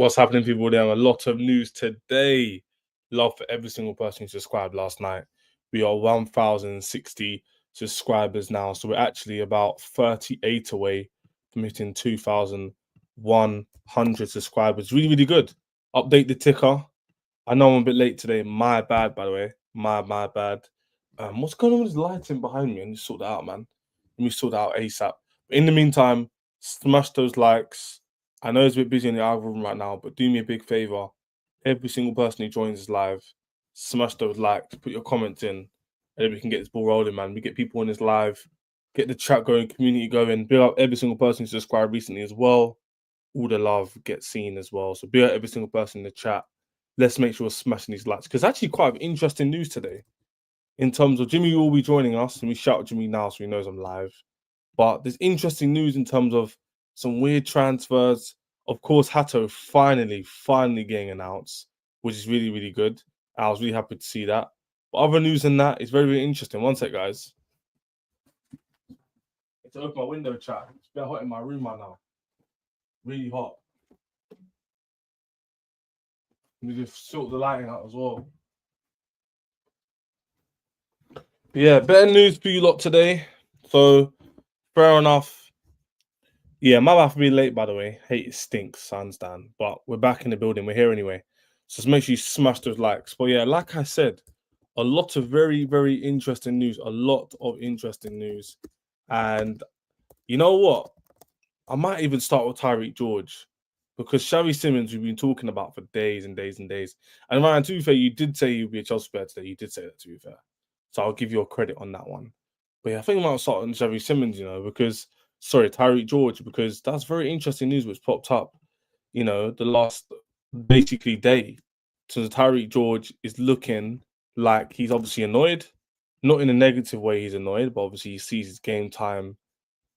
What's happening, people? There a lot of news today. Love for every single person who subscribed last night. We are 1,060 subscribers now, so we're actually about 38 away from hitting 2,100 subscribers. Really, really good. Update the ticker. I know I'm a bit late today. My bad, by the way. My bad. What's going on with this lighting behind me? I need to sort that out, man. Let me sort that out ASAP. But in the meantime, smash those likes. I know it's a bit busy in the algorithm right now, but do me a big favor. Every single person who joins us live, smash those likes, put your comments in, and then we can get this ball rolling, man. We get people in this live, get the chat going, community going. Big up every single person who subscribed recently as well. All the love gets seen as well. So big up every single person in the chat. Let's make sure we're smashing these likes, because actually quite interesting news today. In terms of Jimmy will be joining us, and we shout Jimmy now so he knows I'm live. But there's interesting news in terms of some weird transfers. Of course, Hato finally getting announced, which is really, really good. I was really happy to see that. But other news than that is very, very interesting. One sec, guys. It's open my window, chat. It's a bit hot in my room right now. Really hot. Let me just sort the lighting out as well. Yeah, better news for you lot today. So, fair enough. Yeah, my bad for being late, by the way. Hate it stinks, I understand. But we're back in the building. We're here anyway. So just make sure you smash those likes. But yeah, like I said, a lot of very, very interesting news. A lot of interesting news. And you know what? I might even start with Tyrique George. Because Xavi Simons, we've been talking about for days and days and days. And Ryan, to be fair, you did say you'd be a Chelsea player today. You did say that, to be fair. So I'll give you a credit on that one. But yeah, I think I might start on Xavi Simons, because Tyrique George, because that's very interesting news which popped up, the last basically day. So Tyrique George is looking like he's obviously annoyed, not in a negative way he's annoyed, but obviously he sees his game time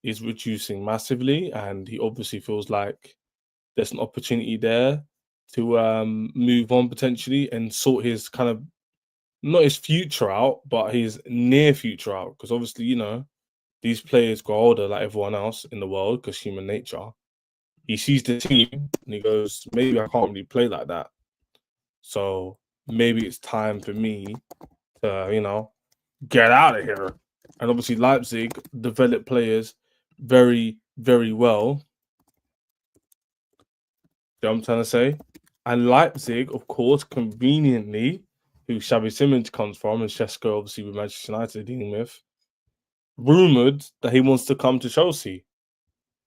is reducing massively, and he obviously feels like there's an opportunity there to move on potentially and sort his kind of, not his future out, but his near future out. Because obviously, these players grow older like everyone else in the world because human nature. He sees the team and he goes, maybe I can't really play like that. So maybe it's time for me to, get out of here. And obviously Leipzig develop players very, very well. You know what I'm trying to say? And Leipzig, of course, conveniently, who Xavi Simons comes from, and Shesko, obviously, with Manchester United dealing with, rumoured that he wants to come to Chelsea.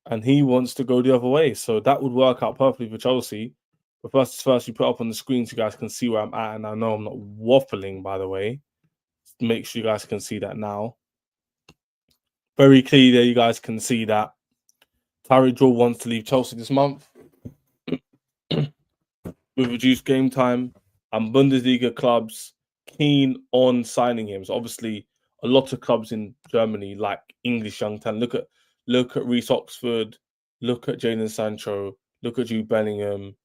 And he wants to go the other way. So that would work out perfectly for Chelsea. But first, we put up on the screen so you guys can see where I'm at. And I know I'm not waffling, by the way. Make sure you guys can see that now. Very clearly there, you guys can see that Tyrique George wants to leave Chelsea this month with reduced game time, and Bundesliga clubs keen on signing him. So obviously, a lot of clubs in Germany like English young talent. Look at Reece Oxford. Look at Jadon Sancho. Look at Jude Bellingham.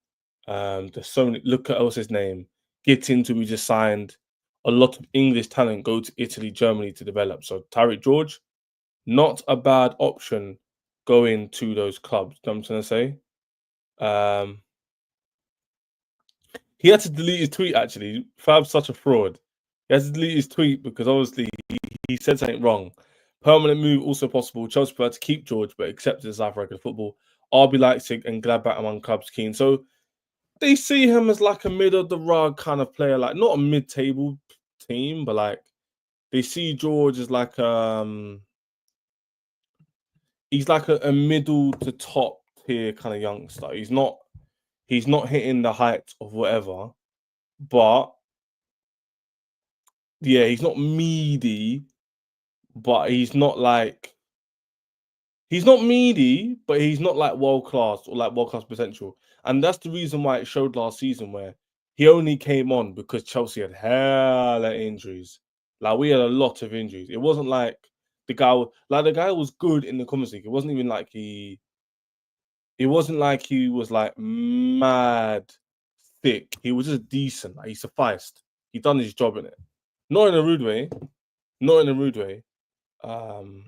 There's so many. Look at what's his name. Gittins, we just signed. A lot of English talent go to Italy, Germany to develop. So Tyrique George, not a bad option going to those clubs. You know what I'm trying to say. He had to delete his tweet, actually. Fab's such a fraud. He has to delete his tweet because obviously he said something wrong. Permanent move also possible. Chelsea prefer to keep George but accepted South African football. RB Leipzig and Gladbach among clubs keen. So they see him as like a mid-of-the-rug kind of player, like not a mid-table team, but like they see George as like he's like a middle to top tier kind of youngster. He's not hitting the heights of whatever, but yeah, he's not meaty, but he's not like meaty, but he's not like world class or like world class potential. And that's the reason why it showed last season where he only came on because Chelsea had hella injuries. Like we had a lot of injuries. It wasn't like the guy was good in the Conference League. It wasn't even like he was like mad thick. He was just decent. Like he sufficed. He done his job in it. Not in a rude way.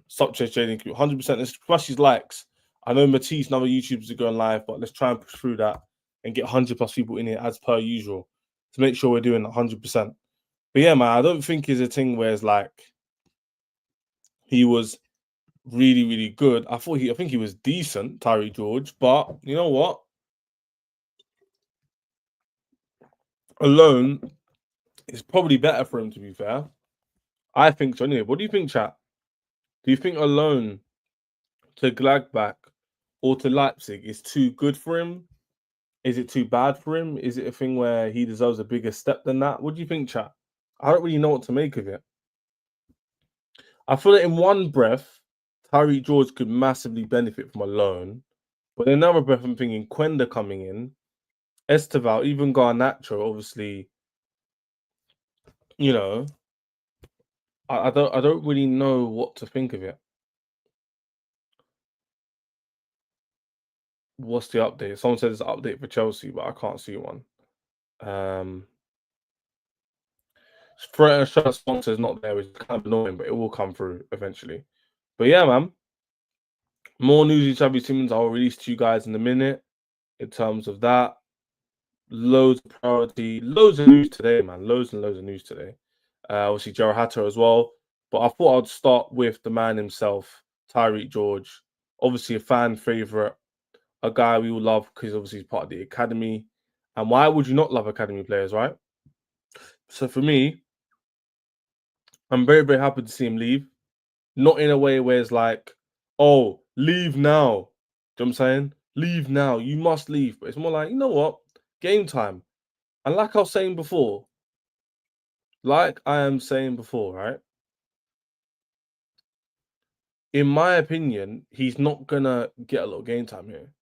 Stop chasing Jaden 100%. Let's crush his likes. I know Matisse and other YouTubers are going live, but let's try and push through that and get 100+ people in here as per usual to make sure we're doing 100%. But yeah, man, I don't think it's a thing where it's like he was really, really good. I think he was decent, Tyrique George, but you know what? Alone is probably better for him, to be fair. I think so. Anyway, what do you think, chat? Do you think alone to Gladbach or to Leipzig is too good for him? Is it too bad for him? Is it a thing where he deserves a bigger step than that? What do you think, chat? I don't really know what to make of it. I feel that in one breath, Tyrique George could massively benefit from a loan. But in another breath, I'm thinking Quenda coming in, Esteval, even Garnacho, obviously, you know, I don't really know what to think of it. What's the update? Someone says it's an update for Chelsea, but I can't see one. Shirt sponsor is not there, which is kind of annoying, but it will come through eventually. But yeah, man. More news on Xavi Simons I'll release to you guys in a minute in terms of that. Loads of priority, loads of news today, man. Loads and loads of news today. Obviously, Hato as well. But I thought I'd start with the man himself, Tyrique George. Obviously, a fan favourite, a guy we all love because obviously he's part of the academy. And why would you not love academy players, right? So for me, I'm very, very happy to see him leave. Not in a way where it's like, oh, leave now. Do you know what I'm saying? Leave now. You must leave. But it's more like, you know what? Game time. And like I was saying before, right? In my opinion, he's not gonna get a lot of game time here.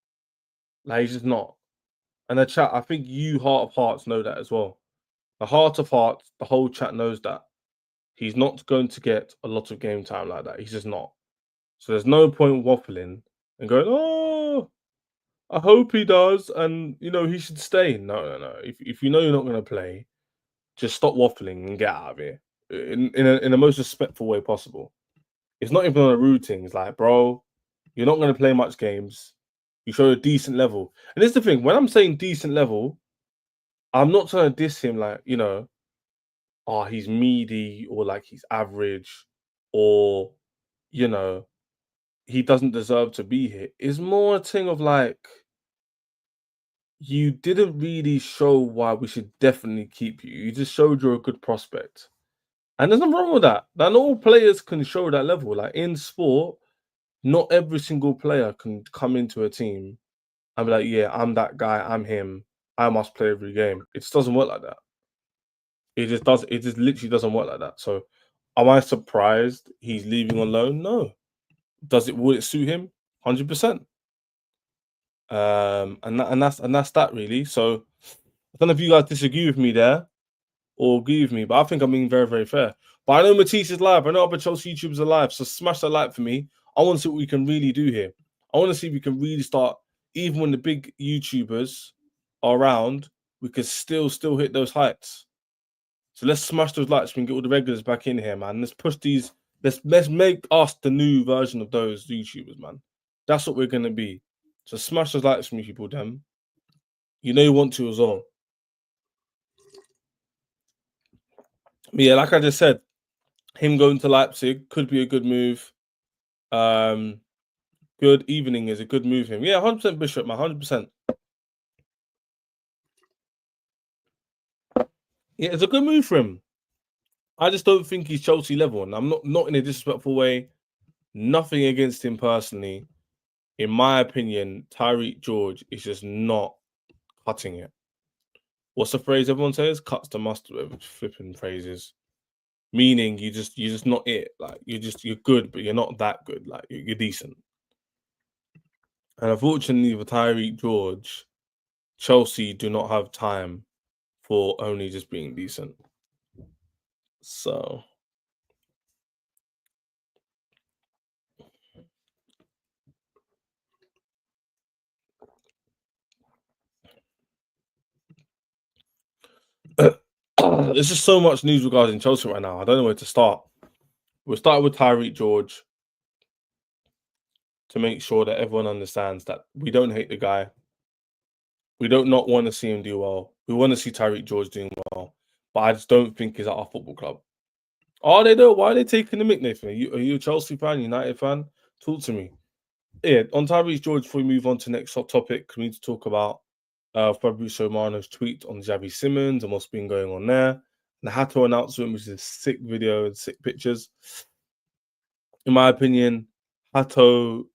Like he's just not. And the chat, I think you heart of hearts know that as well. The heart of hearts, the whole chat knows that. He's not going to get a lot of game time like that. He's just not. So there's no point waffling and going, oh, I hope he does, and he should stay. No. If you know you're not going to play, just stop waffling and get out of here in the most respectful way possible. It's not even on a rude thing. It's like, bro, you're not going to play much games. You show a decent level, and this is the thing. When I'm saying decent level, I'm not trying to diss him. Like oh, he's meaty or like he's average, or he doesn't deserve to be here. It's more a thing of like, you didn't really show why we should definitely keep you. You just showed you're a good prospect. And there's nothing wrong with that. Not all players can show that level. Like in sport, not every single player can come into a team and be like, yeah, I'm that guy, I'm him. I must play every game. It just doesn't work like that. It just literally doesn't work like that. So am I surprised he's leaving on loan? No. Would it suit him? 100%. And that's that really. So I don't know if you guys disagree with me there or agree with me, but I think I'm being very, very fair. But I know Matisse is live. I know other Chelsea YouTubers are live. So smash that like for me. I want to see what we can really do here. I want to see if we can really start, even when the big YouTubers are around, we can still hit those heights. So let's smash those likes so we can get all the regulars back in here, man. Let's push these. Let's make us the new version of those YouTubers, man. That's what we're gonna be. So smash those likes for me, people, damn. You know you want to as well. But yeah, like I just said, him going to Leipzig could be a good move. Good evening is a good move. Him, yeah, 100% Bishop, man, 100%. Yeah, it's a good move for him. I just don't think he's Chelsea level, and I'm not in a disrespectful way. Nothing against him personally. In my opinion, Tyrique George is just not cutting it. What's the phrase everyone says? Cuts the mustard with flipping phrases. Meaning you're just not it. Like you're good, but you're not that good. Like you're decent. And unfortunately for Tyrique George, Chelsea do not have time for only just being decent. So there's just so much news regarding Chelsea right now. I don't know where to start. We'll start with Tyrique George to make sure that everyone understands that we don't hate the guy. We don't not want to see him do well. We want to see Tyrique George doing well, but I just don't think he's at our football club. Oh, they do. Why are they taking the mick, Nathan? Are you a Chelsea fan, United fan? Talk to me. Yeah, on Tyrique George, before we move on to the next topic, we need to talk about Fabrizio Romano's tweet on Xavi Simons and what's been going on there. The Hato announcement, which is a sick video and sick pictures. In my opinion, Hato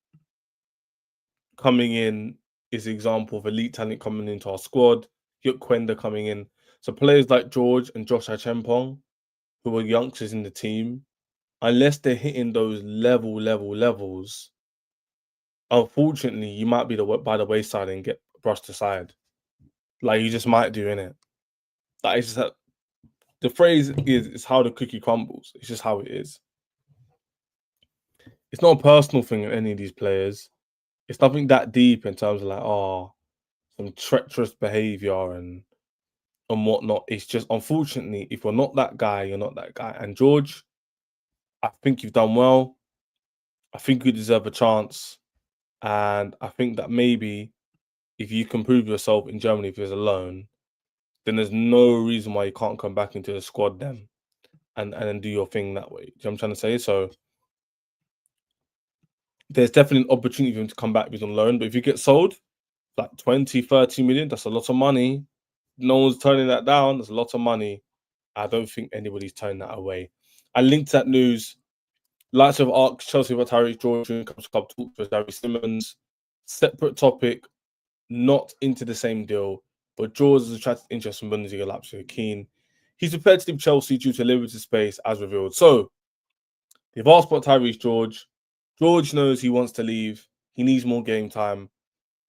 coming in is an example of elite talent coming into our squad. Yuk Kwenda coming in. So players like George and Josh Achempong, who are youngsters in the team, unless they're hitting those levels, unfortunately, you might be by the wayside and get brushed aside. Like you just might do, innit? Like it's just that the phrase is how the cookie crumbles. It's just how it is. It's not a personal thing with any of these players. It's nothing that deep in terms of like, some treacherous behavior and whatnot. It's just unfortunately, if you're not that guy, you're not that guy. And George, I think you've done well. I think you deserve a chance. And I think that maybe if you can prove yourself in Germany if there's a loan, then there's no reason why you can't come back into the squad then and then do your thing that way. Do you know what I'm trying to say? So there's definitely an opportunity for him to come back with on loan. But if you get sold, like 20, 30 million, that's a lot of money. No one's turning that down. That's a lot of money. I don't think anybody's turning that away. I linked that news. Lights of Arc, Chelsea for Tyrique George, comes club talk for Xavi Simons. Separate topic, not into the same deal, but George has attracted interest from Bundesliga Leipzig keen. He's prepared to leave Chelsea due to limited space, as revealed. So, they've asked about Tyrique George. George knows he wants to leave. He needs more game time.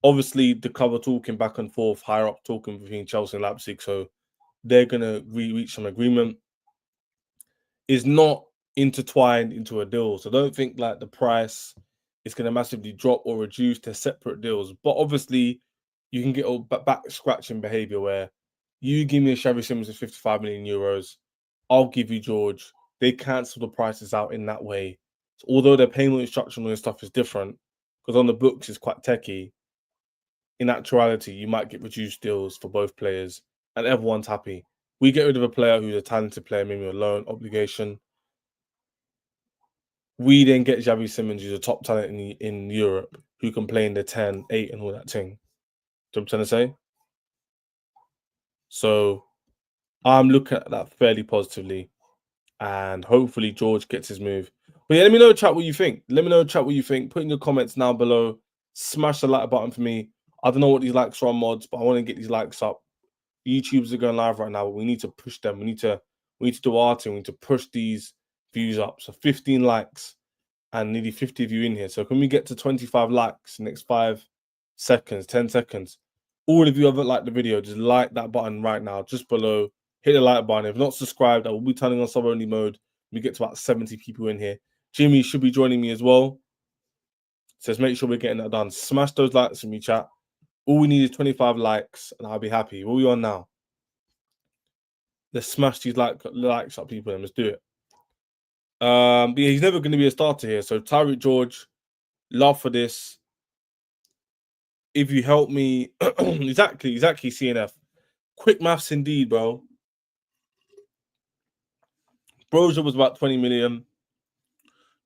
Obviously, the club are talking back and forth, higher up talking between Chelsea and Leipzig, so they're going to reach some agreement. Is not intertwined into a deal. So don't think like the price is going to massively drop or reduce. They're separate deals. But obviously, you can get a back scratching behavior where you give me a Xavi Simons of 55 million euros, I'll give you George. They cancel the prices out in that way. So although their payment instruction and stuff is different, because on the books it's quite techie, in actuality, you might get reduced deals for both players and everyone's happy. We get rid of a player who's a talented player, maybe a loan obligation. We then get Xavi Simons, who's a top talent in Europe, who can play in the 10, 8, and all that thing. Do you know what I'm trying to say? So I'm looking at that fairly positively. And hopefully George gets his move. But yeah, let me know, chat, what you think. Let me know, chat, what you think. Put in your comments now below. Smash the like button for me. I don't know what these likes are on mods, but I want to get these likes up. YouTubers are going live right now, but we need to push them. We need to do our thing. We need to push these views up. So 15 likes and nearly 50 of you in here. So can we get to 25 likes in the next 5 seconds, 10 seconds? All of you haven't liked the video, just like that button right now, just below. Hit the like button. If not subscribed, I will be turning on sub-only mode. We get to about 70 people in here. Jimmy should be joining me as well. So let's make sure we're getting that done. Smash those likes for me, chat. All we need is 25 likes, and I'll be happy. What are we on now? Let's smash these likes up, people, and let's do it. But yeah, he's never going to be a starter here. So Tyrique George, love for this. If you help me, exactly, CNF. Quick maths indeed, bro. Broja was about 20 million.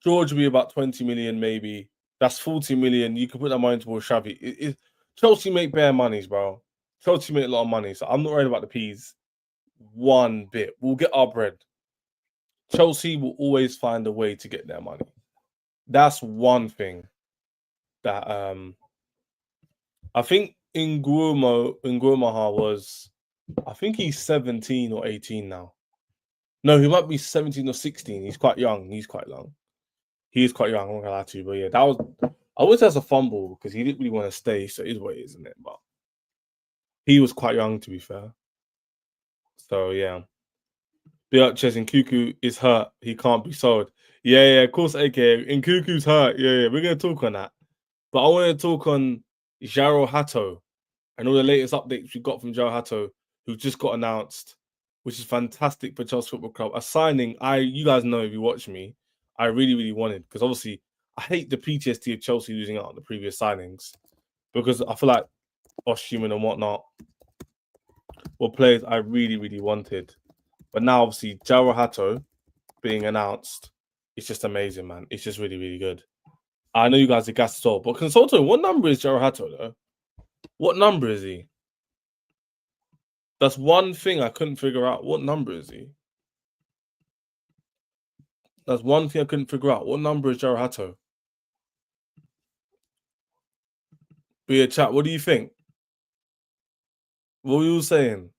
George will be about 20 million, maybe. That's 40 million. You can put that money towards Xavi. Chelsea make bare monies, bro. Chelsea make a lot of money. So I'm not worried about the peas one bit. We'll get our bread. Chelsea will always find a way to get their money. That's one thing that I think Ngurumaha was, I think he's 17 or 18 now. No, he might be 17 or 16. He's quite young. He is quite young. I'm not gonna lie to you, but yeah, that was, I wish that's a fumble because he didn't really want to stay, so it is what it is, isn't it? But he was quite young, to be fair. So yeah. Ches Nkunku is hurt. He can't be sold. Yeah, of course, AK. Nkunku's hurt. Yeah, we're gonna talk on that. But I want to talk on João Hato and all the latest updates we got from João Hato, who just got announced, which is fantastic for Chelsea Football Club. A signing you guys know if you watch me, I really, really wanted, because obviously I hate the PTSD of Chelsea losing out on the previous signings, because I feel like Osimhen and whatnot were players I really, really wanted. But now, obviously, Hato being announced, it's just amazing, man. It's just really, really good. I know you guys are gassed as well, but Consulto, what number is Hato, though? What number is he? That's one thing I couldn't figure out. What number is he? That's one thing I couldn't figure out. What number is Hato? But yeah, chat, what do you think? What were you saying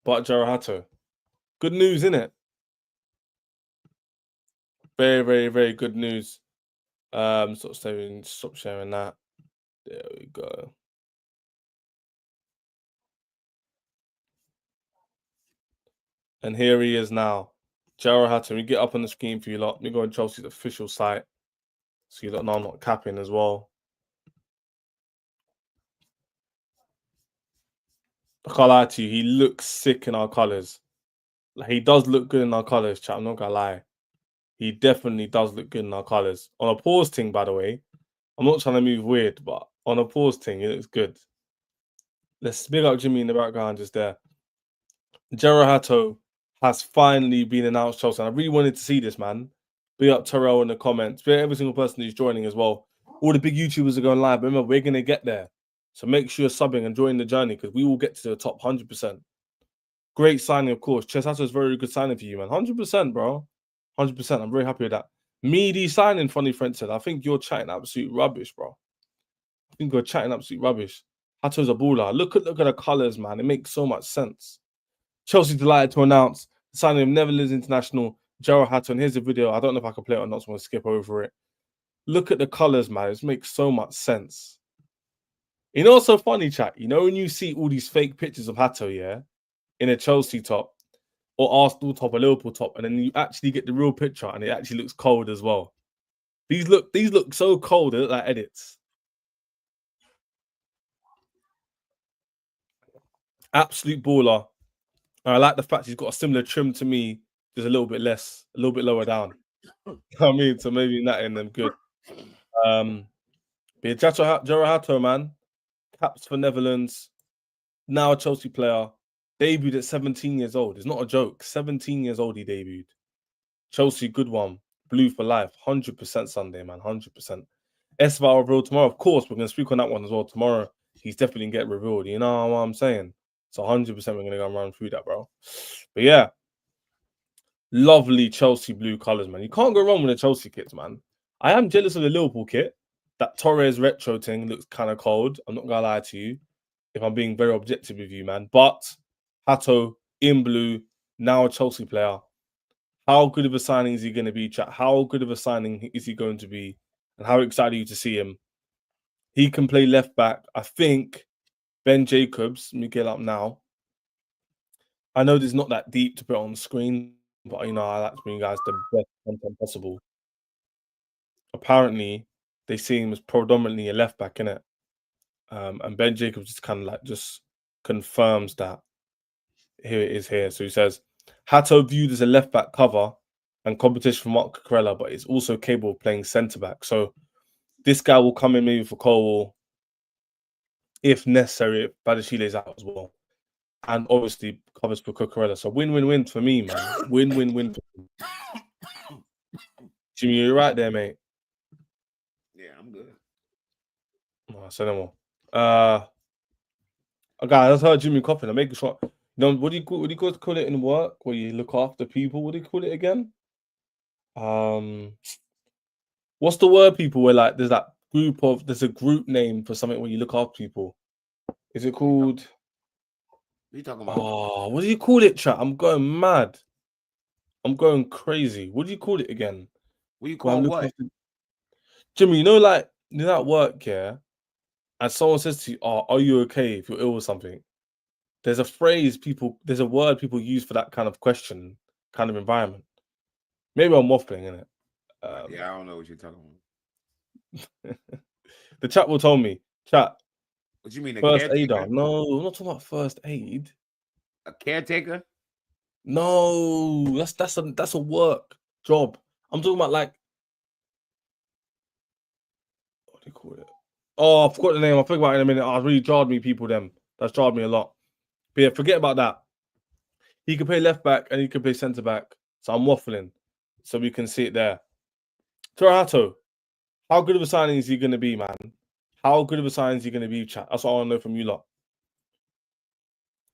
about Hato? Good news, innit? Very, very, very good news. Stop sharing that. There we go. And here he is now. Hato. We get up on the screen for you lot. Let me go on Chelsea's official site. So you lot know I'm not capping as well. I can't lie to you. He looks sick in our colours. Like, he does look good in our colours, chat. I'm not gonna lie. He definitely does look good in our colours. On a pause thing, by the way. I'm not trying to move weird, but on a pause thing, it looks good. Let's big up Jimmy in the background just there. Hato has finally been announced, Chelsea. And I really wanted to see this, man. Big up Terrell in the comments. Big up every single person who's joining as well. All the big YouTubers are going live. Remember, we're going to get there. So make sure you're subbing and joining the journey because we will get to the top 100%. Great signing, of course. Hato is very good signing for you, man. 100%, bro. 100%. I'm very happy with that. Meaty signing, funny friend said. I think you're chatting absolute rubbish, bro. I think you're chatting absolute rubbish. Hato's a baller. Look at the colours, man. It makes so much sense. Chelsea delighted to announce the signing of Netherlands international Hato. And here's the video. I don't know if I can play it or not, so I'm going to skip over it. Look at the colours, man. It makes so much sense. You know what's so funny, chat? You know when you see all these fake pictures of Hato, yeah, in a Chelsea top or Arsenal top or Liverpool top, and then you actually get the real picture and it actually looks cold as well. These look so cold. They look like edits. Absolute baller. I like the fact he's got a similar trim to me, just a little bit less, a little bit lower down. I mean, so maybe that in them good. But Hato, man, caps for Netherlands, now a Chelsea player, debuted at 17 years old. It's not a joke. 17 years old, he debuted. Chelsea, good one. Blue for life. 100% Sunday, man. 100%. Esval revealed tomorrow. Of course, we're going to speak on that one as well tomorrow. He's definitely going to get revealed. You know what I'm saying? So 100% we're going to go and run through that, bro. But yeah, lovely Chelsea blue colours, man. You can't go wrong with the Chelsea kits, man. I am jealous of the Liverpool kit. That Torres retro thing looks kind of cold. I'm not going to lie to you. If I'm being very objective with you, man. But Hato in blue, now a Chelsea player. How good of a signing is he going to be, chat? How good of a signing is he going to be? And how excited are you to see him? He can play left back. I think Ben Jacobs, let me get up now. I know this is not that deep to put on the screen, but you know, I like to bring you guys the best content possible. Apparently, they see him as predominantly a left back, innit? And Ben Jacobs just kind of like just confirms that. Here it is here. So he says, Hato viewed as a left back cover and competition for Mark Cucurella, but is also capable of playing centre back. So this guy will come in maybe for Cole if necessary, if Badiashile is out as well. And obviously covers for Cucurella. So win-win-win for me, man. Win-win-win. Jimmy, you're right there, mate. Yeah, I'm good. Oh, say no more. Guys, I heard Jimmy coughing. I'm making sure. You know, what do you call it in work where you look after people? What do you call it again? What's the word, people, where like there's a group name for something when you look after people? Is it called? What are you talking about? Oh, what do you call it, chat? I'm going mad. I'm going crazy. What do you call it again? What do you call what? After... Jimmy, you know, like you're at work, yeah, and someone says to you, "Oh, are you okay if you're ill or something?" There's a word people use for that kind of question, kind of environment. Maybe I'm waffling, innit? Yeah, I don't know what you're talking about. The chat will tell me. Chat. What you mean, a First caretaker? aider? No, I'm not talking about first aid. A caretaker? No, that's a work job. I'm talking about like, what do you call it? Oh, I forgot the name. I'll think about it in a minute. Oh, it really jarred me, people. That's jarred me a lot. But yeah, forget about that. He can play left back and he can play centre back. So I'm waffling. So we can see it there. Hato, how good of a signing is he going to be, man? How good of a signing is he going to be, chat? That's what I want to know from you lot.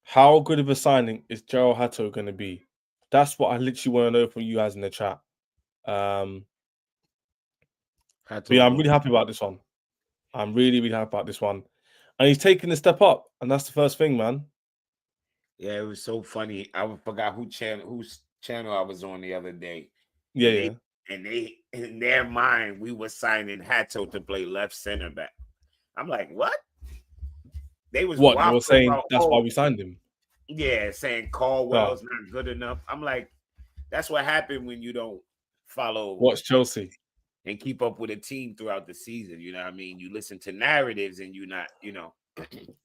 How good of a signing is Gerald Hato going to be? That's what I literally want to know from you guys in the chat. But yeah, I'm really happy about this one. I'm really, really happy about this one. And he's taking the step up. And that's the first thing, man. Yeah, it was so funny. I forgot whose channel I was on the other day. Yeah, And they in their mind, we were signing Hato to play left center back. I'm like, what? They was What? They were waffling saying about, that's why we signed him. yeah, saying Caldwell's not good enough. I'm like, that's what happened when you don't follow Watch Chelsea and keep up with a team throughout the season. You know what I mean? You listen to narratives and you're not, so,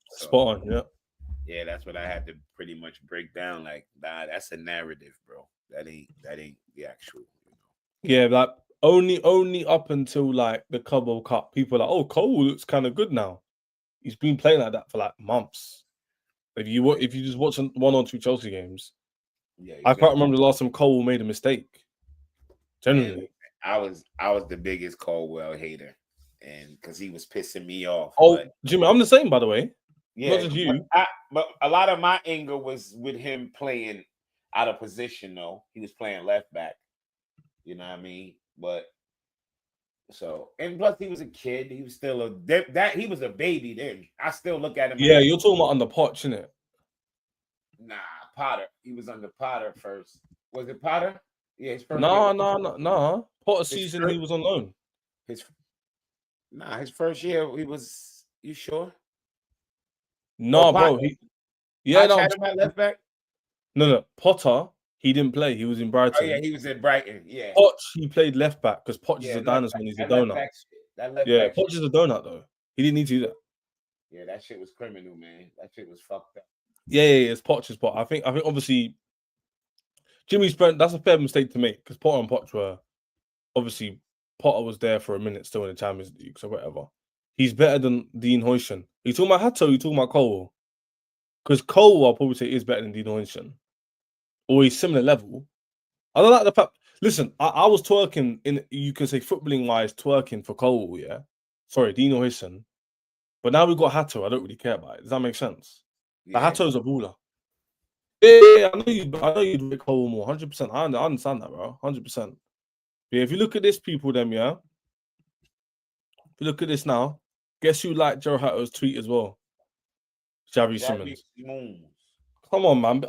spot on, yeah. Yeah, that's what I had to pretty much break down. Like, nah, that's a narrative, bro. That ain't the actual. Yeah, like only up until like the Club World Cup, people are like, oh, Cole looks kind of good now. He's been playing like that for like months. If you just watch 1 or 2 Chelsea games, Yeah, I can't remember the last time Cole made a mistake. Generally, I was the biggest Caldwell hater, and because he was pissing me off. oh, But Jimmy, I'm the same, by the way. yeah, Not just you. but a lot of my anger was with him playing out of position. Though he was playing left back, you know what I mean. But so, and plus he was a kid. He was still he was a baby then. I still look at him. Yeah, you're talking about on the potch, innit? Nah, Potter. He was under Potter first. Was it Potter? Yeah, his first. No. Potter season he was on loan. His first year he was. You sure? No, bro. Had him at left back. No. Potter, he didn't play. He was in Brighton. Oh yeah, he was in Brighton. Yeah. Poch, he played left back because Poch is a dinosaur and he's a donut. Yeah, Poch is a donut though. He didn't need to do that. Yeah, that shit was criminal, man. That shit was fucked up. Yeah, it's Poch's spot. I think obviously Jimmy's friend. That's a fair mistake to make because Potter and Poch were obviously Potter was there for a minute still in the Champions League, so whatever. He's better than Dean Huijsen. You talking about Hato? You talking about Cole? Because Cole, I'll probably say, is better than Dean Huijsen, or he's similar level. I don't like the fact. Listen, I was twerking in. You can say footballing wise, twerking for Cole. Yeah, sorry, Dean Huijsen. But now we've got Hato. I don't really care about it. Does that make sense? Yeah. The Hato's a baller. Yeah, I know you'd make Cole more. 100%. I understand that, bro. 100%. Yeah, if you look at this, people, them, yeah. If you look at this now, guess who liked Joe Hato's tweet as well? Xavi Simons. Come on, man.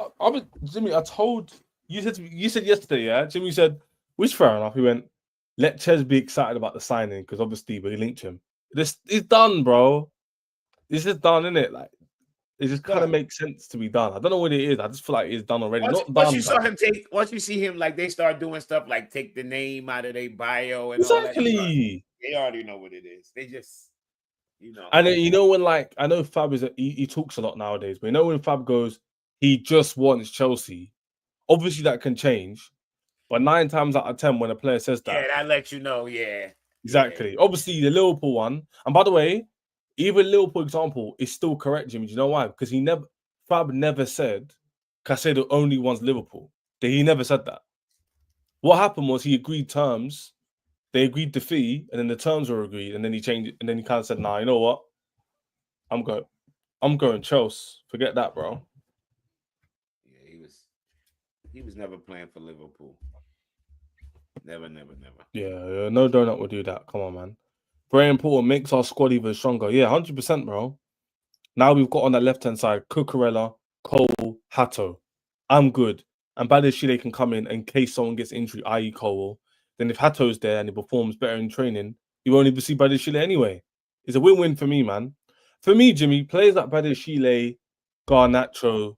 Jimmy, I told you said yesterday, yeah. Jimmy said, which fair enough. He went, let Ches be excited about the signing because obviously we linked him. This is done, bro. This is done, isn't it? Like it just kind of makes sense to be done. I don't know what it is. I just feel like it's done already. Once you see him, like they start doing stuff like take the name out of their bio and all that. They already know what it is. They just, And then, when like I know Fab he talks a lot nowadays, but when Fab goes, he just wants Chelsea. Obviously, that can change, but 9 times out of 10, when a player says that, that lets you know, exactly. Yeah. Obviously, the Liverpool one, and by the way, even Liverpool example is still correct, Jimmy. Do you know why? Because Fab never said Caicedo only wants Liverpool. He never said that. What happened was he agreed terms, they agreed the fee, and then the terms were agreed, and then he changed it, and then he kind of said, "Nah, you know what? I'm going Chelsea. Forget that, bro." Yeah, he was never playing for Liverpool. Never. Yeah, no donut will do that. Come on, man. Very important. Makes our squad even stronger. Yeah, 100%, bro. Now we've got on that left-hand side, Cucurella, Cole, Hato. I'm good. And Badashile can come in case someone gets injured, i.e. Cole. Then if Hato's there and he performs better in training, you won't even see Badashile anyway. It's a win-win for me, man. For me, Jimmy, players like Badashile, Garnacho,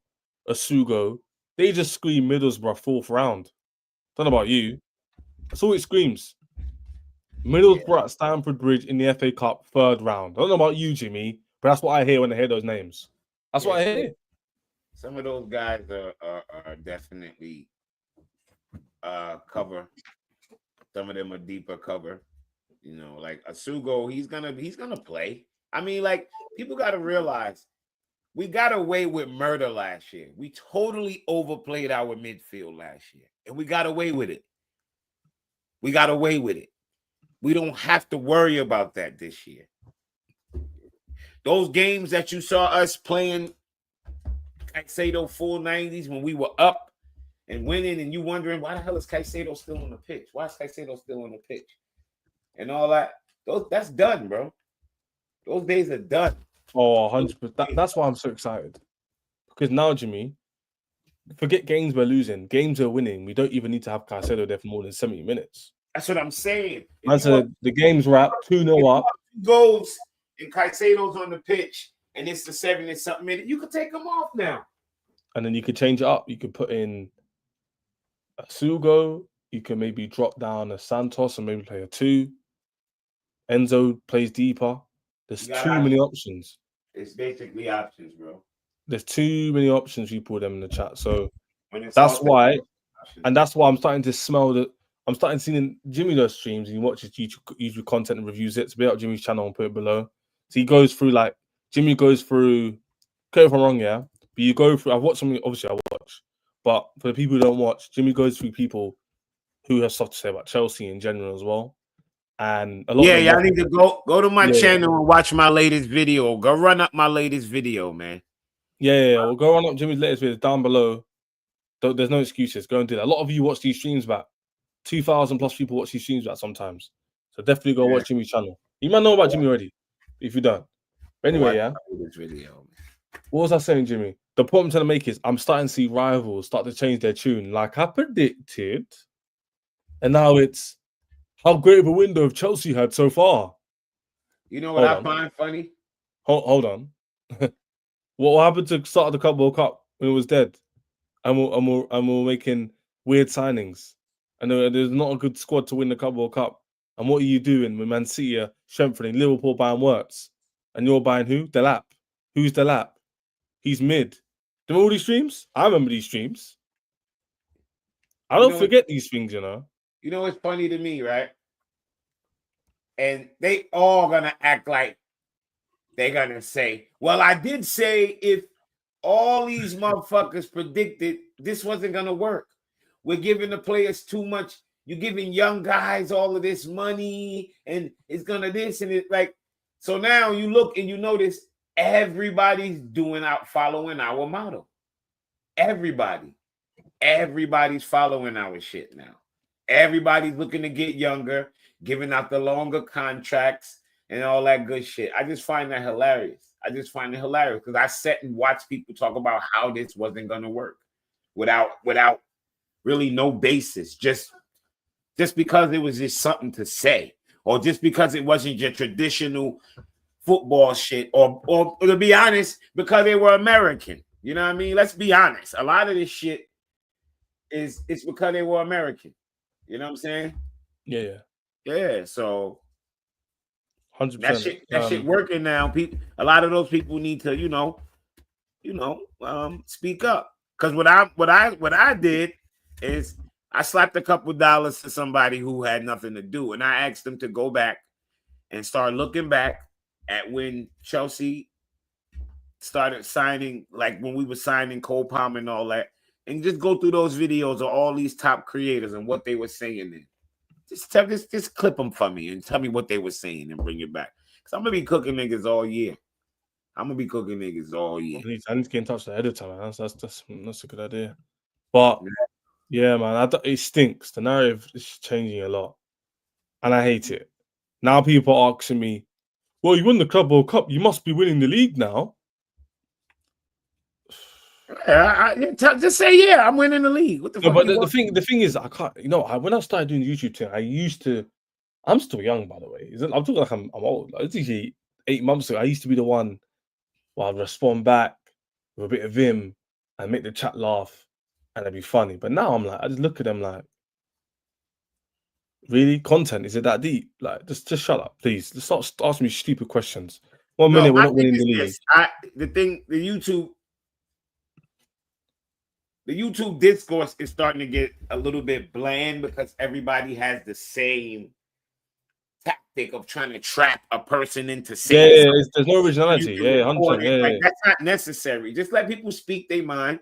Asugo, they just scream Middlesbrough 4th round. Don't know about you. That's all it screams. Middlesbrough at Stamford Bridge in the FA Cup 3rd round. I don't know about you, Jimmy, but that's what I hear when I hear those names. That's what I hear. Some of those guys are definitely cover. Some of them are deeper cover. Like Asugo, he's gonna play. I mean, like, people got to realize we got away with murder last year. We totally overplayed our midfield last year, and we got away with it. We got away with it. We don't have to worry about that this year. Those games that you saw us playing, Caicedo full 90s when we were up and winning, and you wondering why the hell is Caicedo still on the pitch? Why is Caicedo still on the pitch? And all that. That's done, bro. Those days are done. Oh, 100%. That's why I'm so excited. Because now, Jimmy, forget games we're losing. Games we're winning. We don't even need to have Caicedo there for more than 70 minutes. That's what I'm saying. Man said the game's wrapped, 2-0 up. Goals and Caicedo's on the pitch, and it's the 70-something minute. You could take him off now. And then you could change it up. You could put in a Sugo. You can maybe drop down a Santos and maybe play a 2. Enzo plays deeper. There's too many options. It's basically options, bro. There's too many options. You put them in the chat. So that's why. And that's why I'm starting to smell that. I'm starting seeing Jimmy does streams and he watches YouTube content and reviews it. So be out Jimmy's channel and put it below. So he goes through Jimmy goes through. Correct if I'm wrong, yeah. But you go through. I've watched something. Obviously, I watch. But for the people who don't watch, Jimmy goes through people who have stuff to say about Chelsea in general as well. And a lot. Yeah, y'all need to go to my channel and watch my latest video. Go run up my latest video, man. Yeah. Well, go run up Jimmy's latest video down below. There's no excuses. Go and do that. A lot of you watch these streams back. 2,000 plus people watch these streams back sometimes. So definitely go watch Jimmy's channel. You might know about Jimmy already, if you don't. But anyway, this video. What was I saying, Jimmy? The point I'm trying to make is I'm starting to see rivals start to change their tune, like I predicted. And now it's how great of a window have Chelsea had so far. You know what I find funny? Hold on. What happened to start of the Club World Cup when it was dead? And we're making weird signings. And there's not a good squad to win the Club World Cup. And what are you doing when Man City are strengthening, Liverpool buying Wirtz? And you're buying who? Delap. Who's Delap? He's mid. Remember all these streams? I remember these streams. I don't forget these things, you know. You know what's funny to me, right? And they all gonna act like they're gonna say, well, I did say if all these motherfuckers predicted this wasn't gonna work. We're giving the players too much. You're giving young guys all of this money, and it's gonna this and it like. So now you look and you notice everybody's following our model. Everybody's following our shit now. Everybody's looking to get younger, giving out the longer contracts and all that good shit. I just find that hilarious. Because I sat and watched people talk about how this wasn't gonna work without really no basis, just because it was just something to say, or just because it wasn't your traditional football shit, or to be honest, because they were American. You know what I mean? Let's be honest. A lot of this shit it's because they were American. You know what I'm saying? Yeah. So 100%. That shit working now. A lot of those people need to, speak up. Because what I did is I slapped a couple dollars to somebody who had nothing to do, and I asked them to go back and start looking back at when Chelsea started signing, like when we were signing Cole Palmer and all that, and just go through those videos of all these top creators and what they were saying then. Just clip them for me and tell me what they were saying and bring it back. Because I'm going to be cooking niggas all year. I need to get in touch with the editor, man. That's a good idea. But yeah, man, it stinks. The narrative is changing a lot. And I hate it. Now people are asking me, well, you won the Club World Cup. You must be winning the league now. Just say, yeah, I'm winning the league. What the fuck? But the thing is, I can't. When I started doing the YouTube thing, I'm still young, by the way. I'm talking like I'm old. Like, it's usually 8 months ago. I used to be the one where I'd respond back with a bit of vim and make the chat laugh, and it'd be funny. But now I'm like, I just look at them like, really? Content? Is it that deep? Like, just shut up, please. Just stop asking me stupid questions. 1 minute we're not winning the league. The YouTube discourse is starting to get a little bit bland because everybody has the same tactic of trying to trap a person into Yeah, saying something. there's no originality. You can Yeah, record 100%. it. Like, Yeah. that's not necessary. Just let people speak their mind,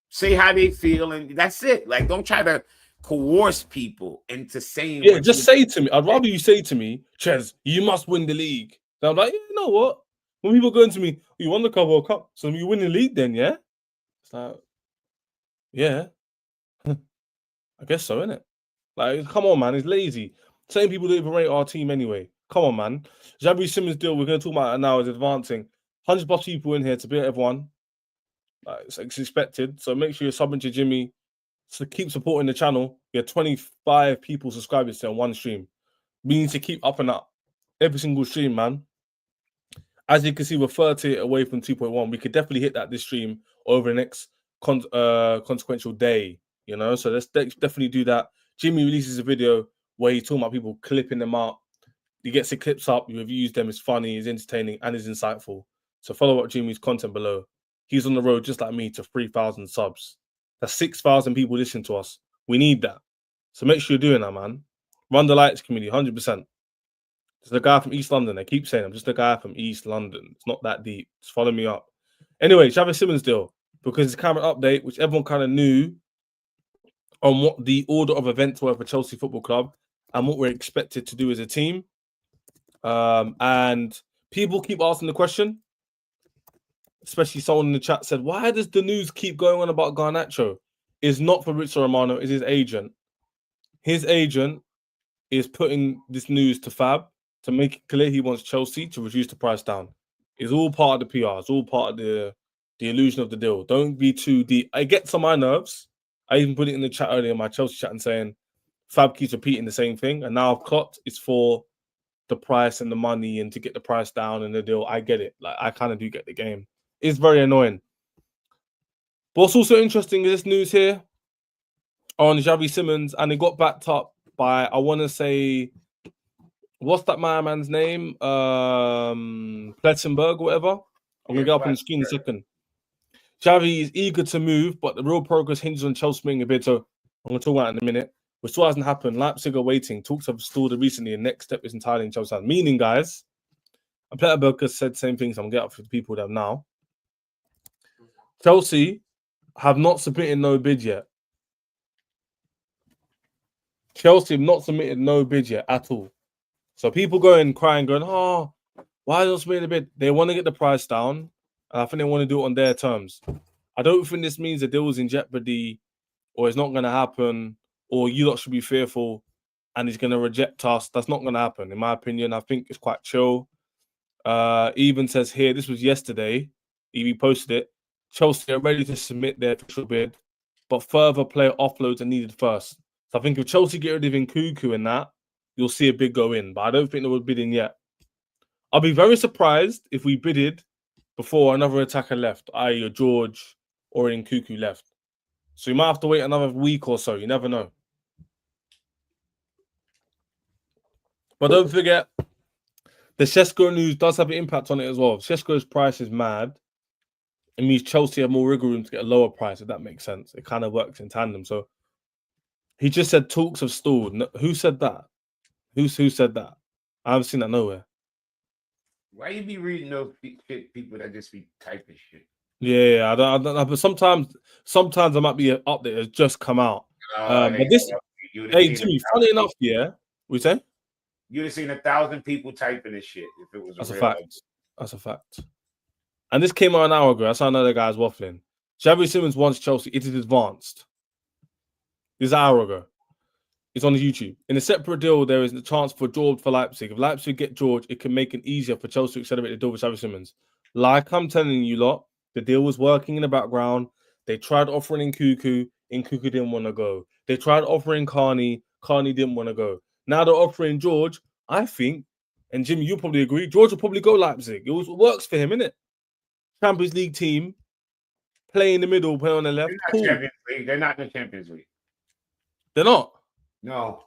say how they feel, and that's it. Like, don't try to coerce people into saying Yeah, what just you say to me. I'd rather you say to me, Ches, you must win the league. And I'm like, yeah, you know what? When people go into me, you won the World Cup, so you win the league then, yeah? It's like, yeah, I guess so, innit? Like, come on, man, it's lazy. Same people don't even rate our team anyway. Come on, man. Xavi Simons deal, we're going to talk about it now, is advancing. 100 plus people in here to beat everyone. It's expected. So make sure you're subbing to Jimmy. So keep supporting the channel. We have 25 people subscribing to one stream. We need to keep up and up every single stream, man. As you can see, we're 30 away from 2.1. We could definitely hit that this stream over the next consequential day, you know? So let's definitely do that. Jimmy releases a video where he's talking about people clipping them out. He gets the clips up, he reviews them. It's funny, it's entertaining, and it's insightful. So follow up Jimmy's content below. He's on the road, just like me, to 3,000 subs. That's 6,000 people listening to us. We need that. So make sure you're doing that, man. Run the lights community, 100%. Just a guy from East London. I keep saying I'm just a guy from East London. It's not that deep. Just follow me up. Anyway, Xavi Simons deal, because it's camera update, which everyone kind of knew on what the order of events were for Chelsea Football Club and what we're expected to do as a team. And people keep asking the question, especially someone in the chat said, why does the news keep going on about Garnacho? It's not Fabrizio Romano, it's his agent. His agent is putting this news to Fab to make it clear he wants Chelsea to reduce the price down. It's all part of the PR. It's all part of the illusion of the deal. Don't be too deep. It gets on my nerves. I even put it in the chat earlier, in my Chelsea chat, and saying Fab keeps repeating the same thing. And now I've clocked it's for the price and the money and to get the price down and the deal. I get it. Like, I kind of do get the game. It's very annoying. But what's also interesting is this news here on Xavi Simons, and it got backed up by, I want to say, what's that man's name? Plettenberg or whatever. I'm going to get up on the screen in a second. Xavi is eager to move, but the real progress hinges on Chelsea being a bit. So I'm going to talk about it in a minute. Which still hasn't happened. Leipzig are waiting. Talks have stalled recently. The next step is entirely in Chelsea's hands. Meaning, guys, and Plettenberg has said the same thing, so I'm going to get up for the people that now. Chelsea have not submitted no bid yet. Chelsea have not submitted no bid yet at all. So people going, crying, going, oh, why don't submit a bid? They want to get the price down, and I think they want to do it on their terms. I don't think this means the deal is in jeopardy, or it's not going to happen, or you lot should be fearful, and he's going to reject us. That's not going to happen, in my opinion. I think it's quite chill. Even says here, this was yesterday. Evie posted it. Chelsea are ready to submit their official bid, but further player offloads are needed first. So I think if Chelsea get rid of Nkunku and that, you'll see a bid go in. But I don't think they were bidding yet. I'll be very surprised if we bidded before another attacker left, i.e. a George or an Nkunku left. So you might have to wait another week or so. You never know. But don't forget, the Šeško news does have an impact on it as well. If Šeško's price is mad, it means Chelsea have more wiggle room to get a lower price, if that makes sense. It kind of works in tandem. So he just said talks have stalled. Who said that? Who said that? I haven't seen that nowhere. Why you be reading those people that just be typing shit? Yeah, I don't know. But sometimes I might be up there. It's just come out. But this, hey, Jimmy, funny enough, yeah. We say? You'd have seen 1,000 people typing this shit if it was That's a a real fact. idea. That's a fact. And this came out an hour ago. That's how another guy's waffling. Xavi Simons wants Chelsea. It is advanced. This is an hour ago. It's on YouTube. In a separate deal, there is a chance for George for Leipzig. If Leipzig get George, it can make it easier for Chelsea to accelerate the deal with Xavi Simons. Like I'm telling you lot, the deal was working in the background. They tried offering Nkunku. Nkunku didn't want to go. They tried offering Carney. Carney didn't want to go. Now they're offering George. I think, and Jimmy, you probably agree, George will probably go Leipzig. It works for him, innit? Champions League team, play in the middle, play on the left. Cool. Champions League. They're not in the Champions League. They're not? No.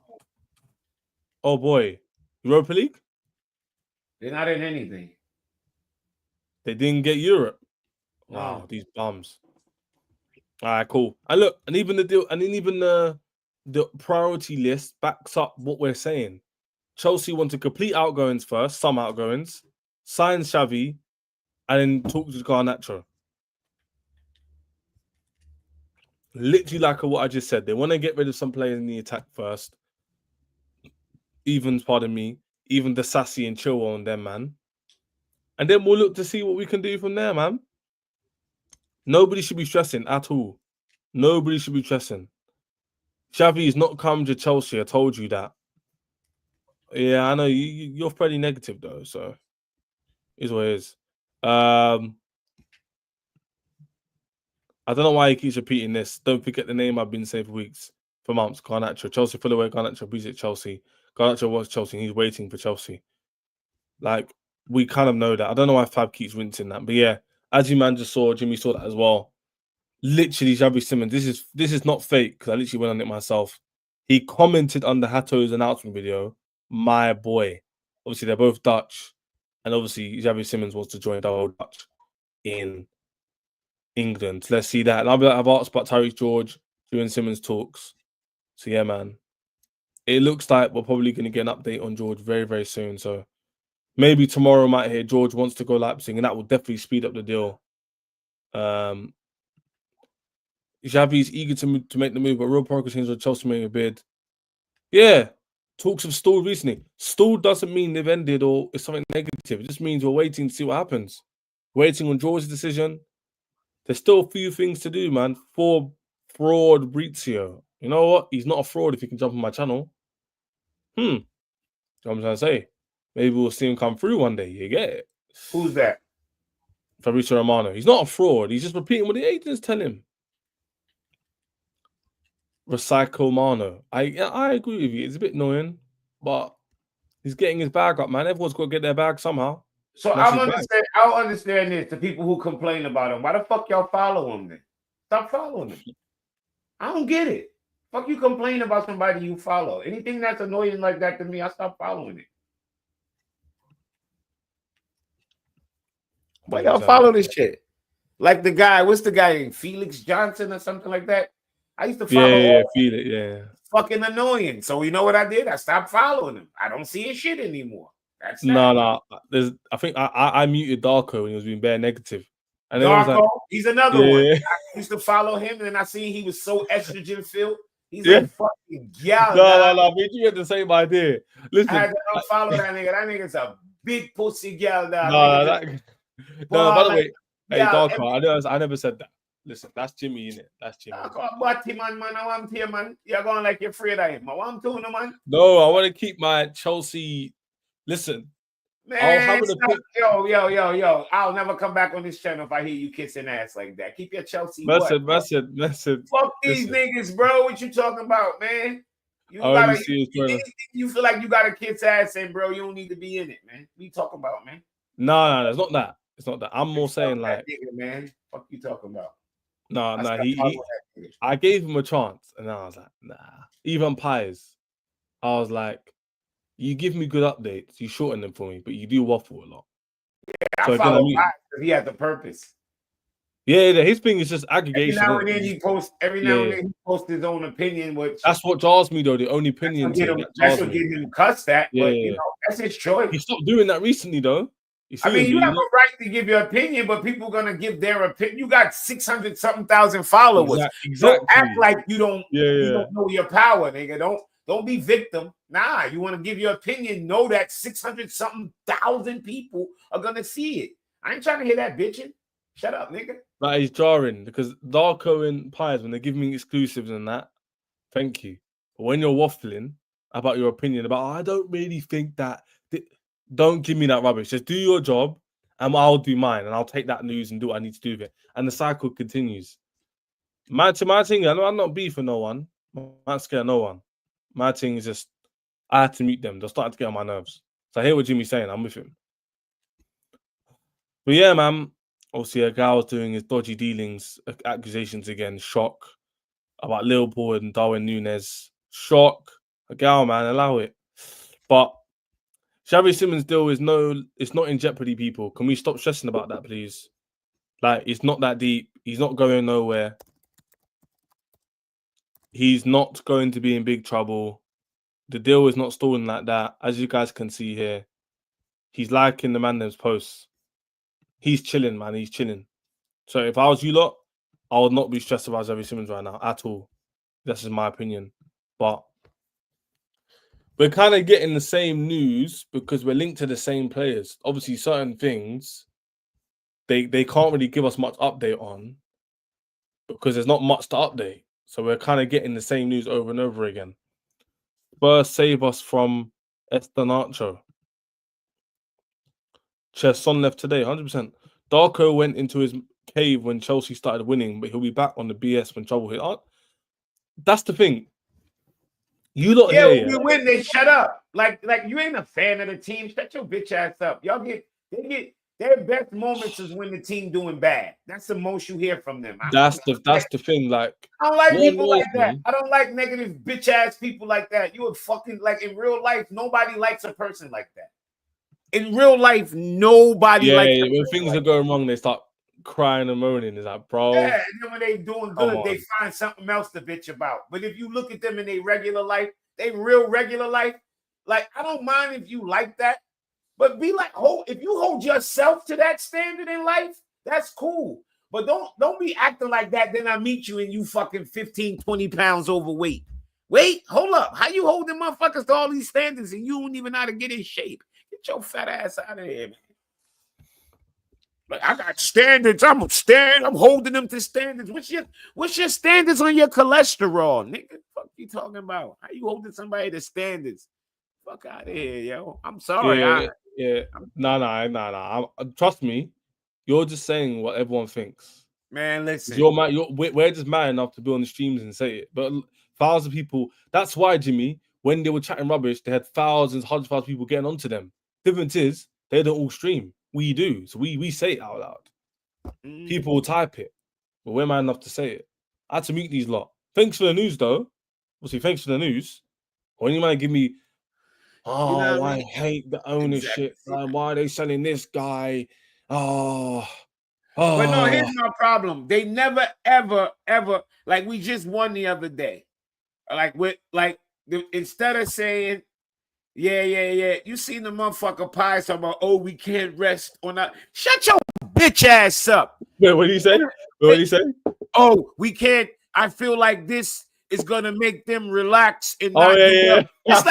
Oh, boy. Europa League? They're not in anything. They didn't get Europe. Wow, these bums. All right, cool. And look, and even the deal, and then even the the priority list backs up what we're saying. Chelsea want to complete outgoings first, some outgoings, sign Xavi, and then talk to Garnacho. Literally like what I just said. They want to get rid of some players in the attack first. Even the Sassy and Chilwell on them, man. And then we'll look to see what we can do from there, man. Nobody should be stressing at all. Nobody should be stressing. Xavi is not come to Chelsea. I told you that. Yeah, I know you're pretty negative though, so is what it is. I don't know why he keeps repeating this. Don't forget the name I've been saying for weeks, for months. Garnacho, Chelsea full away. Garnacho visit Chelsea. Garnacho wants Chelsea. He's waiting for Chelsea. Like we kind of know that. I don't know why Fab keeps rinsing that, but yeah, as you man just saw, Jimmy saw that as well. Literally, Xavi Simons. This is not fake because I literally went on it myself. He commented under Hato's announcement video. My boy. Obviously, they're both Dutch, and obviously Xavi Simons wants to join Double Dutch in England. Let's see that. And I'll be like, I've asked about Tyrique George during Simons talks. So yeah, man. It looks like we're probably going to get an update on George very, very soon. So maybe tomorrow we might hear George wants to go Leipzig, and that will definitely speed up the deal. Xavi's eager to make the move, but real progress seems with Chelsea making a bid. Yeah, talks have stalled recently. Stalled doesn't mean they've ended or it's something negative. It just means we're waiting to see what happens. Waiting on George's decision. There's still a few things to do, man. For fraud Brizio. You know what? He's not a fraud if he can jump on my channel. You know what I'm trying to say? Maybe we'll see him come through one day. You get it? Who's that? Fabrizio Romano. He's not a fraud. He's just repeating what the agents tell him. Recycle Mano. I agree with you. It's a bit annoying, but he's getting his bag up, man. Everyone's got to get their bag somehow. So I'll understand this. The people who complain about him. Why the fuck y'all follow him then? Stop following him. I don't get it. Fuck you complain about somebody you follow. Anything that's annoying like that to me, I stop following it. Why y'all follow this shit? Like the guy, what's the guy, Felix Johnson or something like that? I used to follow. Yeah, Felix, yeah. Fucking annoying. So you know what I did? I stopped following him. I don't see his shit anymore. That's no. I think I muted Darko when he was being bare negative. And Darko, like, he's another one. I used to follow him, and then I seen he was so estrogen filled. He's like fucking gal. No. Me you had the same idea. Listen, I had to unfollow that nigga. That nigga's a big pussy gal. No, by the way, hey Darko, I never said that. Listen, that's Jimmy, innit? That's Jimmy. Man, I want here, man. You're going like you're afraid of him. I want to, no, man. No, I want to keep my Chelsea. Listen, man, yo. I'll never come back on this channel if I hear you kissing ass like that. Keep your Chelsea. Listen. Fuck these niggas, bro. What you talking about, man? You feel like you got to kiss ass in, bro. You don't need to be in it, man. What you talking about, man? No, it's not that. It's not that. I'm more saying like, nigga, man. Fuck you talking about? No. I gave him a chance, and I was like, nah. Even Pies, I was like, you give me good updates, you shorten them for me, but you do waffle a lot. Yeah, so I follow Pies because he had the purpose. Yeah, his thing is just aggregation. Every now and then he posts. Every now and then he posts his own opinion, which that's what jars me though. The only opinion that's what get him cussed at. Yeah, but you know, that's his choice. He stopped doing that recently though. You have a right to give your opinion, but people are gonna give their opinion. You got 600-something thousand followers. Exactly. Don't act like you don't know your power, nigga. Don't be victim. Nah, you want to give your opinion. Know that 600-something thousand people are gonna see it. I ain't trying to hear that bitching. Shut up, nigga. That is jarring because Darko and Pies, when they give me exclusives and that, thank you. But when you're waffling about your opinion about, I don't really think that. Don't give me that rubbish. Just do your job, and I'll do mine, and I'll take that news and do what I need to do with it. And the cycle continues. My thing, I'm not beefing no one. I'm not scared of no one. My thing is just, I had to meet them. They're starting to get on my nerves. So I hear what Jimmy's saying. I'm with him. But yeah, man. Obviously, a guy was doing his dodgy dealings, accusations again. Shock about Liverpool and Darwin Núñez. Shock. A gal, man, allow it. But Xavi Simons' deal is it's not in jeopardy, people. Can we stop stressing about that, please? Like, it's not that deep. He's not going nowhere. He's not going to be in big trouble. The deal is not stalling like that. As you guys can see here, he's liking the man them's posts. He's chilling, man. He's chilling. So if I was you lot, I would not be stressed about Xavi Simons right now at all. This is my opinion. But we're kind of getting the same news because we're linked to the same players. Obviously, certain things they can't really give us much update on because there's not much to update. So we're kind of getting the same news over and over again. Spurs save us from Estanacho. Son left today, 100%. Darko went into his cave when Chelsea started winning, but he'll be back on the BS when trouble hit. That's the thing. You lot Yeah, here. when you win, they shut up. Like you ain't a fan of the team. Shut your bitch ass up. They get their best moments is when the team doing bad. That's the most you hear from them. That's the thing. Like, I don't like people like that. I don't like negative bitch ass people like that. You would fucking like in real life, nobody likes a person like that. In real life, nobody likes when things are going wrong, they start crying and moaning. It's like, bro. Yeah, and then when they doing good, they find something else to bitch about. But if you look at them in their regular life, they real regular life, like I don't mind if you like that, but be like, if you hold yourself to that standard in life, that's cool. But don't be acting like that. Then I meet you and you fucking 15, 20 pounds overweight. Wait, hold up. How you holding motherfuckers to all these standards and you don't even know how to get in shape? Get your fat ass out of here, man. Like I got standards. I'm holding them to standards. What's your standards on your cholesterol, nigga? Fuck you talking about? How you holding somebody to standards? Fuck out of here, yo. I'm sorry. Yeah. No. Trust me, you're just saying what everyone thinks. Man, listen. We're just mad enough to be on the streams and say it, but thousands of people. That's why, Jimmy, when they were chatting rubbish, they had thousands, hundreds of thousands of people getting onto them. Difference is they don't all stream. We do. So we say it out loud. People will type it. But we're man enough to say it. I had to mute these lot. Thanks for the news, though. Obviously, thanks for the news. When you might give me, I hate the ownership. Exactly. Why are they selling this guy? But no, here's my problem. They never, ever, ever, like we just won the other day. Instead of saying, yeah. You seen the motherfucker pie talking about, we can't rest on that. Shut your bitch ass up. Wait, what did he say? What did he say? We can't. I feel like this is gonna make them relax and not. That's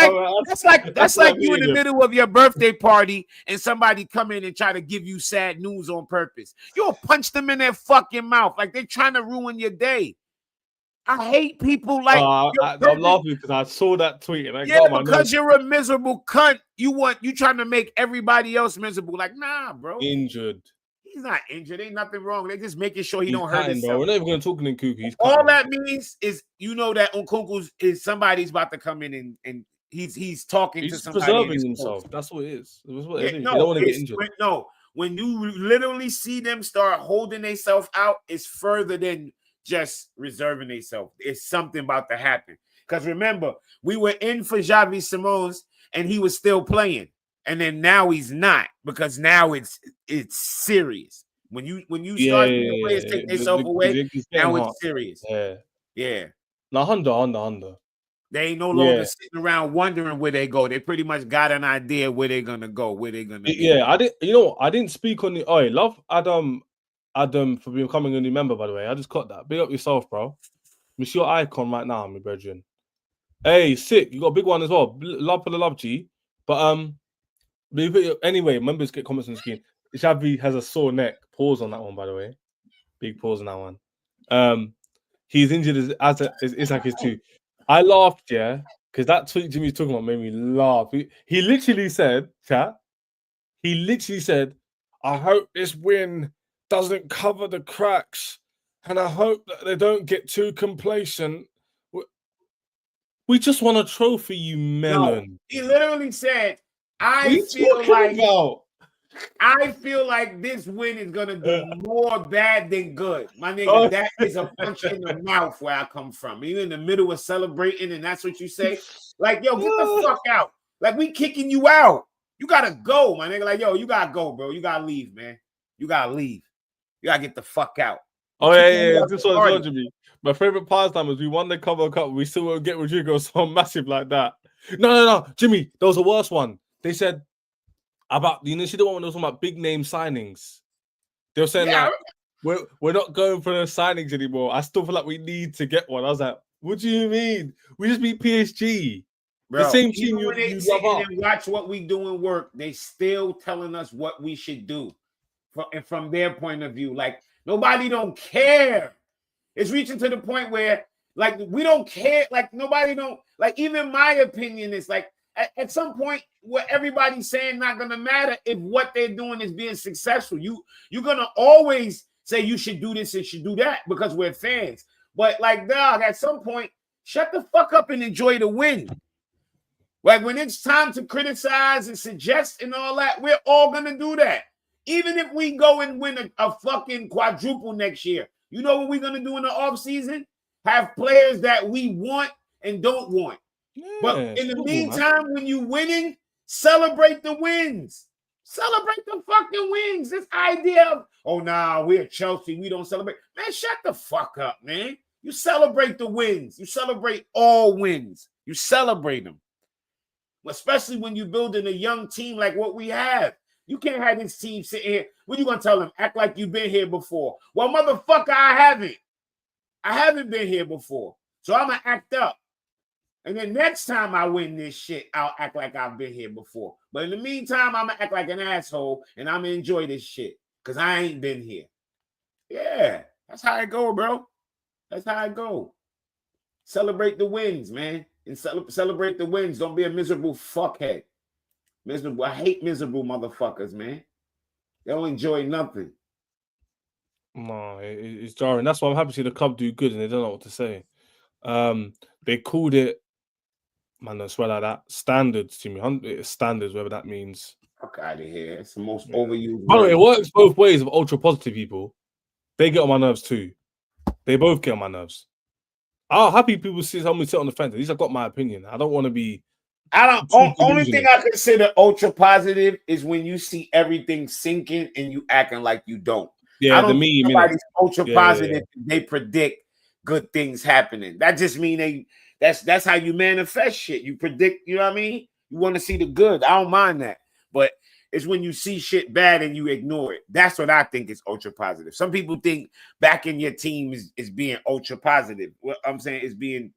like you in the middle of your birthday party and somebody come in and try to give you sad news on purpose. You'll punch them in their fucking mouth like they're trying to ruin your day. I hate people like I'm laughing because I saw that tweet and because you're a miserable cunt. You trying to make everybody else miserable. Like, nah, bro. Injured. He's not injured. Ain't nothing wrong. They're just making sure he don't hurt himself. Bro. We're not even going to talk Nkunku. All that means is that Nkunku is somebody's about to come in and he's talking to somebody. He's preserving himself. That's what it is. That's what it is. They don't want to get injured. When you literally see them start holding themselves out, it's further than just reserving themselves. It's something about to happen. Because remember, we were in for Xavi Simons and he was still playing. And then now he's not, because now it's serious. When you start seeing players take themselves away, now it's serious. Yeah. Now, Honda. They ain't no longer sitting around wondering where they go. They pretty much got an idea where they're gonna go, where they're gonna be. I didn't speak on the love Adam for becoming a new member, by the way. I just caught that. Big up yourself, bro. It's your icon right now, my brethren. Hey, sick. You got a big one as well. Love for the love, G. But anyway, members get comments on the screen. Xavi has a sore neck. Pause on that one, by the way. Big pause on that one. He's injured as Isak is too. I laughed, because that tweet Jimmy's talking about made me laugh. He literally said, chat. He literally said, I hope this win doesn't cover the cracks, and I hope that they don't get too complacent. We just won a trophy, you melon. No, he literally said, I feel like this win is gonna do more bad than good. My nigga, that is a punch in the mouth where I come from. You're in the middle of celebrating, and that's what you say. Like, yo, get the fuck out. Like, we kicking you out. You gotta go, my nigga. Like, yo, you gotta go, bro. You gotta leave, man. You gotta leave. You gotta get the fuck out. Oh yeah. Out This the one's party. watching me. My favorite pastime was we won the Cover Cup. We still won't get Rodrigo so massive like that. No, Jimmy. There was a worse one. They said about see the one when they was talking about big name signings. They were saying like we're not going for those signings anymore. I still feel like we need to get one. I was like, what do you mean? We just beat PSG. Bro, the same even team when they you sit love up. and watch what we do in work, they still telling us what we should do from their point of view. Like nobody don't care. It's reaching to the point where like we don't care. Like nobody don't like. Even my opinion is like at some point what everybody's saying not gonna matter if what they're doing is being successful. You're gonna always say you should do this and should do that because we're fans. But like dog, at some point, shut the fuck up and enjoy the win. Like when it's time to criticize and suggest and all that, we're all gonna do that. Even if we go and win a fucking quadruple next year, you know what we're gonna do in the offseason? Have players that we want and don't want. Yeah, but in the football, meantime, when you're winning, celebrate the wins. Celebrate the fucking wins. This idea of, oh, nah, we're Chelsea, we don't celebrate. Man, shut the fuck up, man. You celebrate the wins. You celebrate all wins. You celebrate them. Especially when you're building a young team like what we have. You can't have this team sitting here. What are you going to tell them? Act like you've been here before. Well, motherfucker, I haven't. I haven't been here before. So I'm going to act up. And then next time I win this shit, I'll act like I've been here before. But in the meantime, I'm going to act like an asshole and I'm going to enjoy this shit because I ain't been here. Yeah, that's how it go, bro. That's how it go. Celebrate the wins, man. And celebrate the wins. Don't be a miserable fuckhead. Miserable. I hate miserable motherfuckers, man. They don't enjoy nothing. No, it's jarring. That's why I'm happy to see the club do good and they don't know what to say. They called it, man, I swear like that, standards to me. Standards, whatever that means. Fuck out of here. It's the most overused. By the way, it works both ways of ultra positive people. They get on my nerves too. They both get on my nerves. I'm happy people tell me sit on the fence. At least I've got my opinion. I don't want to be. Only thing I consider ultra positive is when you see everything sinking and you acting like you don't. Yeah, I don't the think meme. somebody's ultra positive. Yeah. They predict good things happening. That just mean that's how you manifest shit. You predict. You know what I mean? You want to see the good. I don't mind that, but it's when you see shit bad and you ignore it. That's what I think is ultra positive. Some people think backing your team is being ultra positive. What I'm saying is being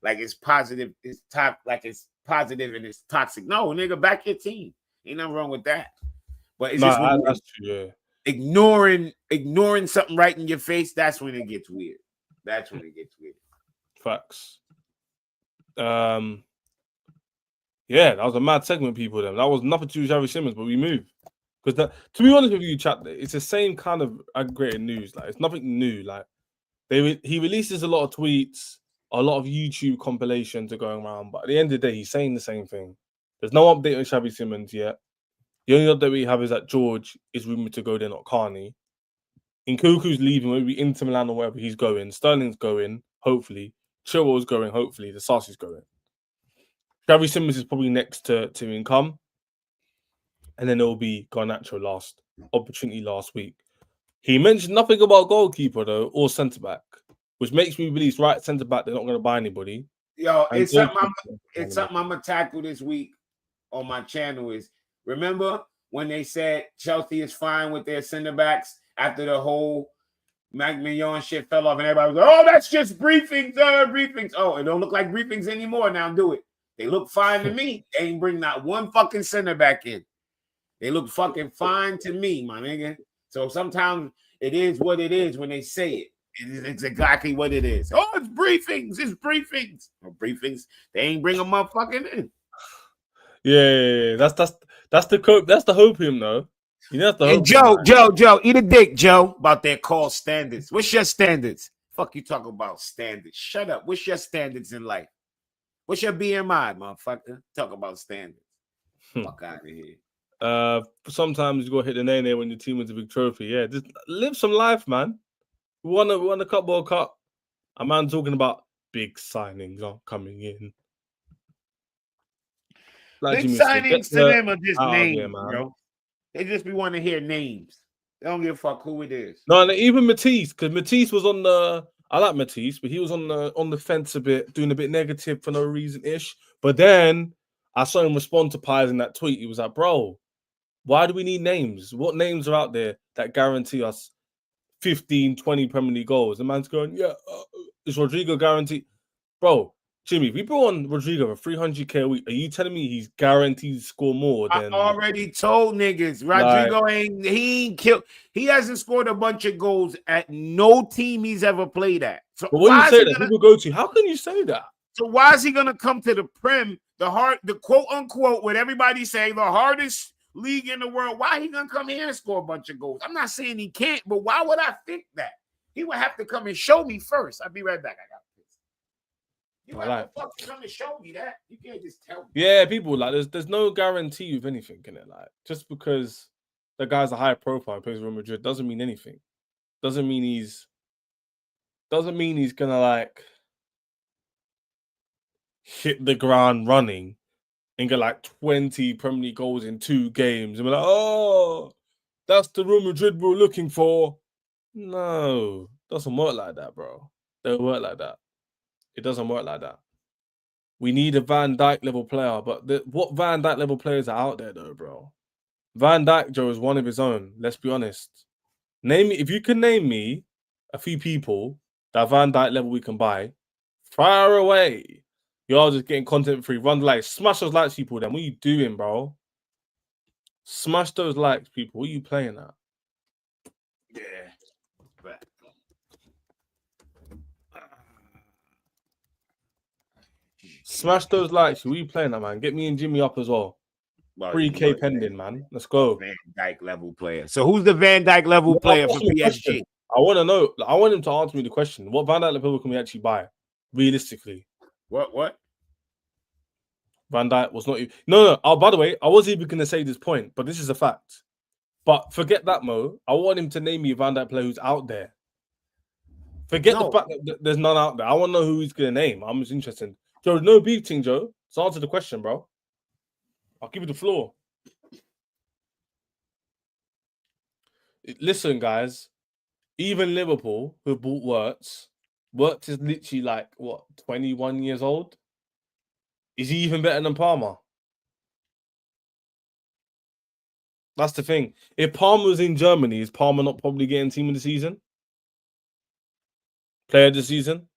like it's positive, it's top, like it's positive and it's toxic. No, nigga, back your team. Ain't nothing wrong with that. But it's just when that's true. Yeah. Ignoring something right in your face, that's when it gets weird. That's when it gets weird. Facts. Yeah, that was a mad segment, people. That was nothing to do with Xavi Simons, but we moved. Because to be honest with you, chat, it's the same kind of aggregated news. Like it's nothing new. Like he releases a lot of tweets, a lot of YouTube compilations are going around, but at the end of the day, he's saying the same thing. There's no update on Xavi Simons yet. The only update we have is that George is rumored to go there, not Carney. Nkunku's leaving, maybe Inter Milan or wherever he's going. Sterling's going, hopefully. Chilwell's going, hopefully. The Sarsi's going. Xavi Simons is probably next to income. And then it will be Garnacho last week. He mentioned nothing about goalkeeper, though, or centre-back, which makes me believe, right, centre-back, they're not going to buy anybody. Yo, it's something I'm going to tackle this week on my channel is, remember when they said Chelsea is fine with their centre-backs after the whole Mignon shit fell off and everybody was like, oh, that's just briefings, briefings. Oh, it don't look like briefings anymore now, do it. They look fine to me. They ain't bring not one fucking centre-back in. They look fucking fine to me, my nigga. So sometimes it is what it is when they say it. It's exactly what it is. Oh, it's briefings. It's briefings. No briefings. They ain't bring a motherfucking in. Yeah. That's the cope. That's the hopium, though. You know, and Joe, eat a dick, Joe, about their call standards. What's your standards? Fuck you talk about standards. Shut up. What's your standards in life? What's your BMI, motherfucker? Talk about standards. Fuck out of here. Sometimes you go hit the nene when your team wins a big trophy. Yeah, just live some life, man. We won a Cup World Cup. A man talking about big signings are coming in. Like big signings to them are just names, bro. They just be wanting to hear names. They don't give a fuck who it is. No, and even Matisse, because Matisse was on the. I like Matisse, but he was on the fence a bit, doing a bit negative for no reason ish. But then I saw him respond to Pies in that tweet. He was like, "Bro, why do we need names? What names are out there that guarantee us 15, 20 Premier League goals?" The man's going, "Yeah, is Rodrigo guaranteed?" Bro, Jimmy, if we brought on Rodrigo for 300K a week, are you telling me he's guaranteed to score more than? I already told niggas Rodrigo he hasn't scored a bunch of goals at no team he's ever played at. So but when you say that, people go to, how can you say that? So why is he gonna come to the Prem, the quote unquote, what everybody say, the hardest league in the world? Why he gonna come here and score a bunch of goals? I'm not saying he can't, but why would I think that? He would have to come and show me first. I'll be right back. I got this. You have to fucking come and show me that. You can't just tell me. Yeah, people like there's no guarantee with anything in it. Like just because the guy's a high profile and plays Real Madrid doesn't mean anything. Doesn't mean he's gonna like hit the ground running and get like 20 Premier League goals in 2 games and be like, oh, that's the Real Madrid we're looking for. No, doesn't work like that, bro. Don't work like that. It doesn't work like that. We need a Van Dijk level player, but what Van Dijk level players are out there though, bro? Van Dijk, Joe, is one of his own. Let's be honest. Name me, if you can name me a few people that Van Dijk level we can buy, fire away. You're just getting content free. Run like smash those likes, people. Then what are you doing, bro? Smash those likes, people. What are you playing at? Yeah. But smash those likes. What are you playing at, man? Get me and Jimmy up as well. 3K pending, man. Let's go. Van Dijk level player. So who's the Van Dijk level player for PSG? I want to know. I want him to answer me the question. What Van Dijk level can we actually buy? Realistically. What? Van Dijk was not even... No. Oh, by the way, I was even going to say this point, but this is a fact. But forget that, Mo. I want him to name me a Van Dijk player who's out there. Forget the fact that there's none out there. I want to know who he's going to name. I'm just interested. Joe, no beef thing, Joe. So answer the question, bro. I'll give you the floor. Listen, guys. Even Liverpool, who bought Wirtz is literally like, what, 21 years old? Is he even better than Palmer? That's the thing. If Palmer was in Germany, is Palmer not probably getting team of the season? Player of the season?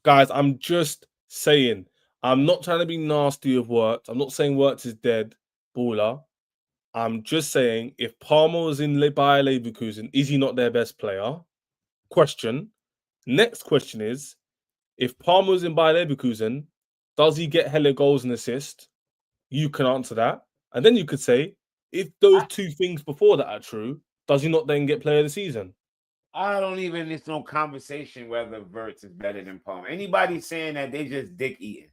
Guys, I'm just saying. I'm not trying to be nasty with Wirtz. I'm not saying Wirtz is dead, baller. I'm just saying, if Palmer was in Bayer Leverkusen, is he not their best player? Question. Next question is, if Palmer was in Bayer Leverkusen, does he get hella goals and assists? You can answer that. And then you could say, if those two things before that are true, does he not then get player of the season? I don't even, it's no conversation whether Wirtz is better than Palmer. Anybody saying that, they just dick eating.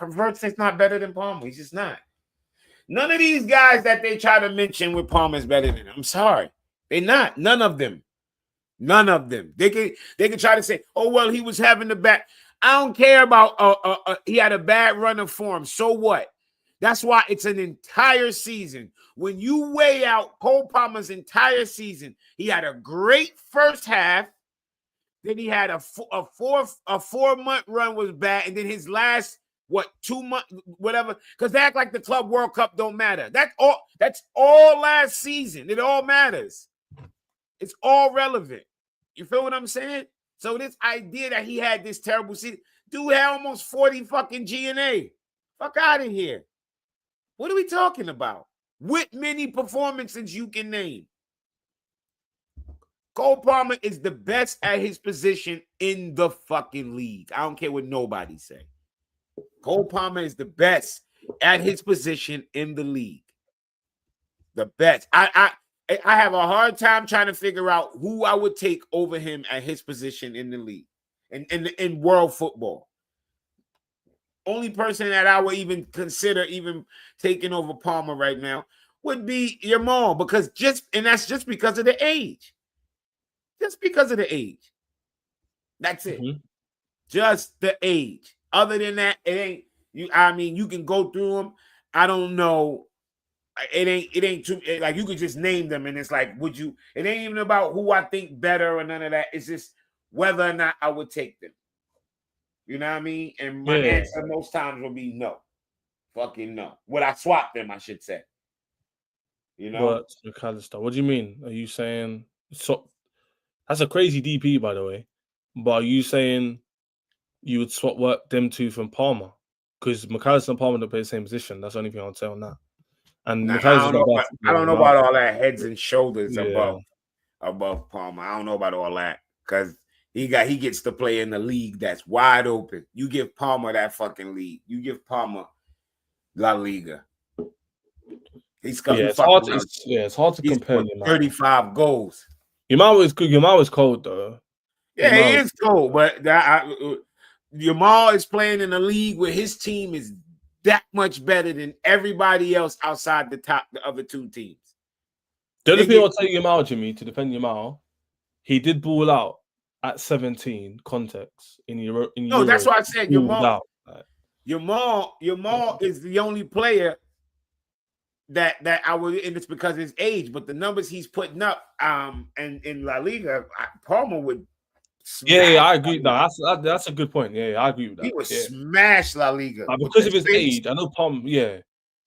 Wirtz is not better than Palmer. He's just not. None of these guys that they try to mention with Palmer is better than him. I'm sorry. They're not. None of them. None of them. They can try to say, oh, well, he was having the back. I don't care about he had a bad run of form. So what? That's why it's an entire season. When you weigh out Cole Palmer's entire season, he had a great first half. Then he had a 4-month run was bad. And then his last 2 months, whatever, because they act like the Club World Cup don't matter. That's all last season. It all matters. It's all relevant. You feel what I'm saying? So this idea that he had this terrible season, dude had almost 40 fucking GNA. Fuck out of here. What are we talking about? With many performances you can name. Cole Palmer is the best at his position in the fucking league. I don't care what nobody say. Cole Palmer is the best at his position in the league. The best. I have a hard time trying to figure out who I would take over him at his position in the league and in world football. Only person that I would even consider even taking over Palmer right now would be your mom, because that's just because of the age. Just because of the age. That's it. Mm-hmm. Just the age. Other than that, it ain't you. I mean, you can go through them. I don't know it ain't too like you could just name them, and it's like, would you? It ain't even about who I think better or none of that. It's just whether or not I would take them. You know what I mean? And my Yeah, answer most times will be no, fucking no. Would I swap them? I should say. You know? but McAllister. What do you mean? Are you saying so? That's a crazy DP, by the way. But are you saying you would swap work them two from Palmer? Because McAllister and Palmer don't play the same position. That's the only thing I'll say on that. And Nah, McAllister's not bad I footballer don't know now. about all that heads and shoulders Yeah. above Palmer. I don't know about all that because he gets to play in the league that's wide open. You give Palmer that fucking league. You give Palmer La Liga. He's Yeah, it's hard to compare Yamal. 35 goals. Yamal is good. Yamal is cold though. Yeah, he is cold, but Yamal is playing in a league where his team is that much better than everybody else outside the other two teams. The only thing I'll tell you Yamal, Jimmy, to defend Yamal, he did ball out at 17 context in Euro. No, that's why I said Yamal. Out. Yamal is the only player that I would, and it's because of his age, but the numbers he's putting up, and in La Liga, Palmer would. Yeah, I agree. No, that's a good point. Yeah, I agree with that. He would smash La Liga because of his age. I know Palmer. Yeah,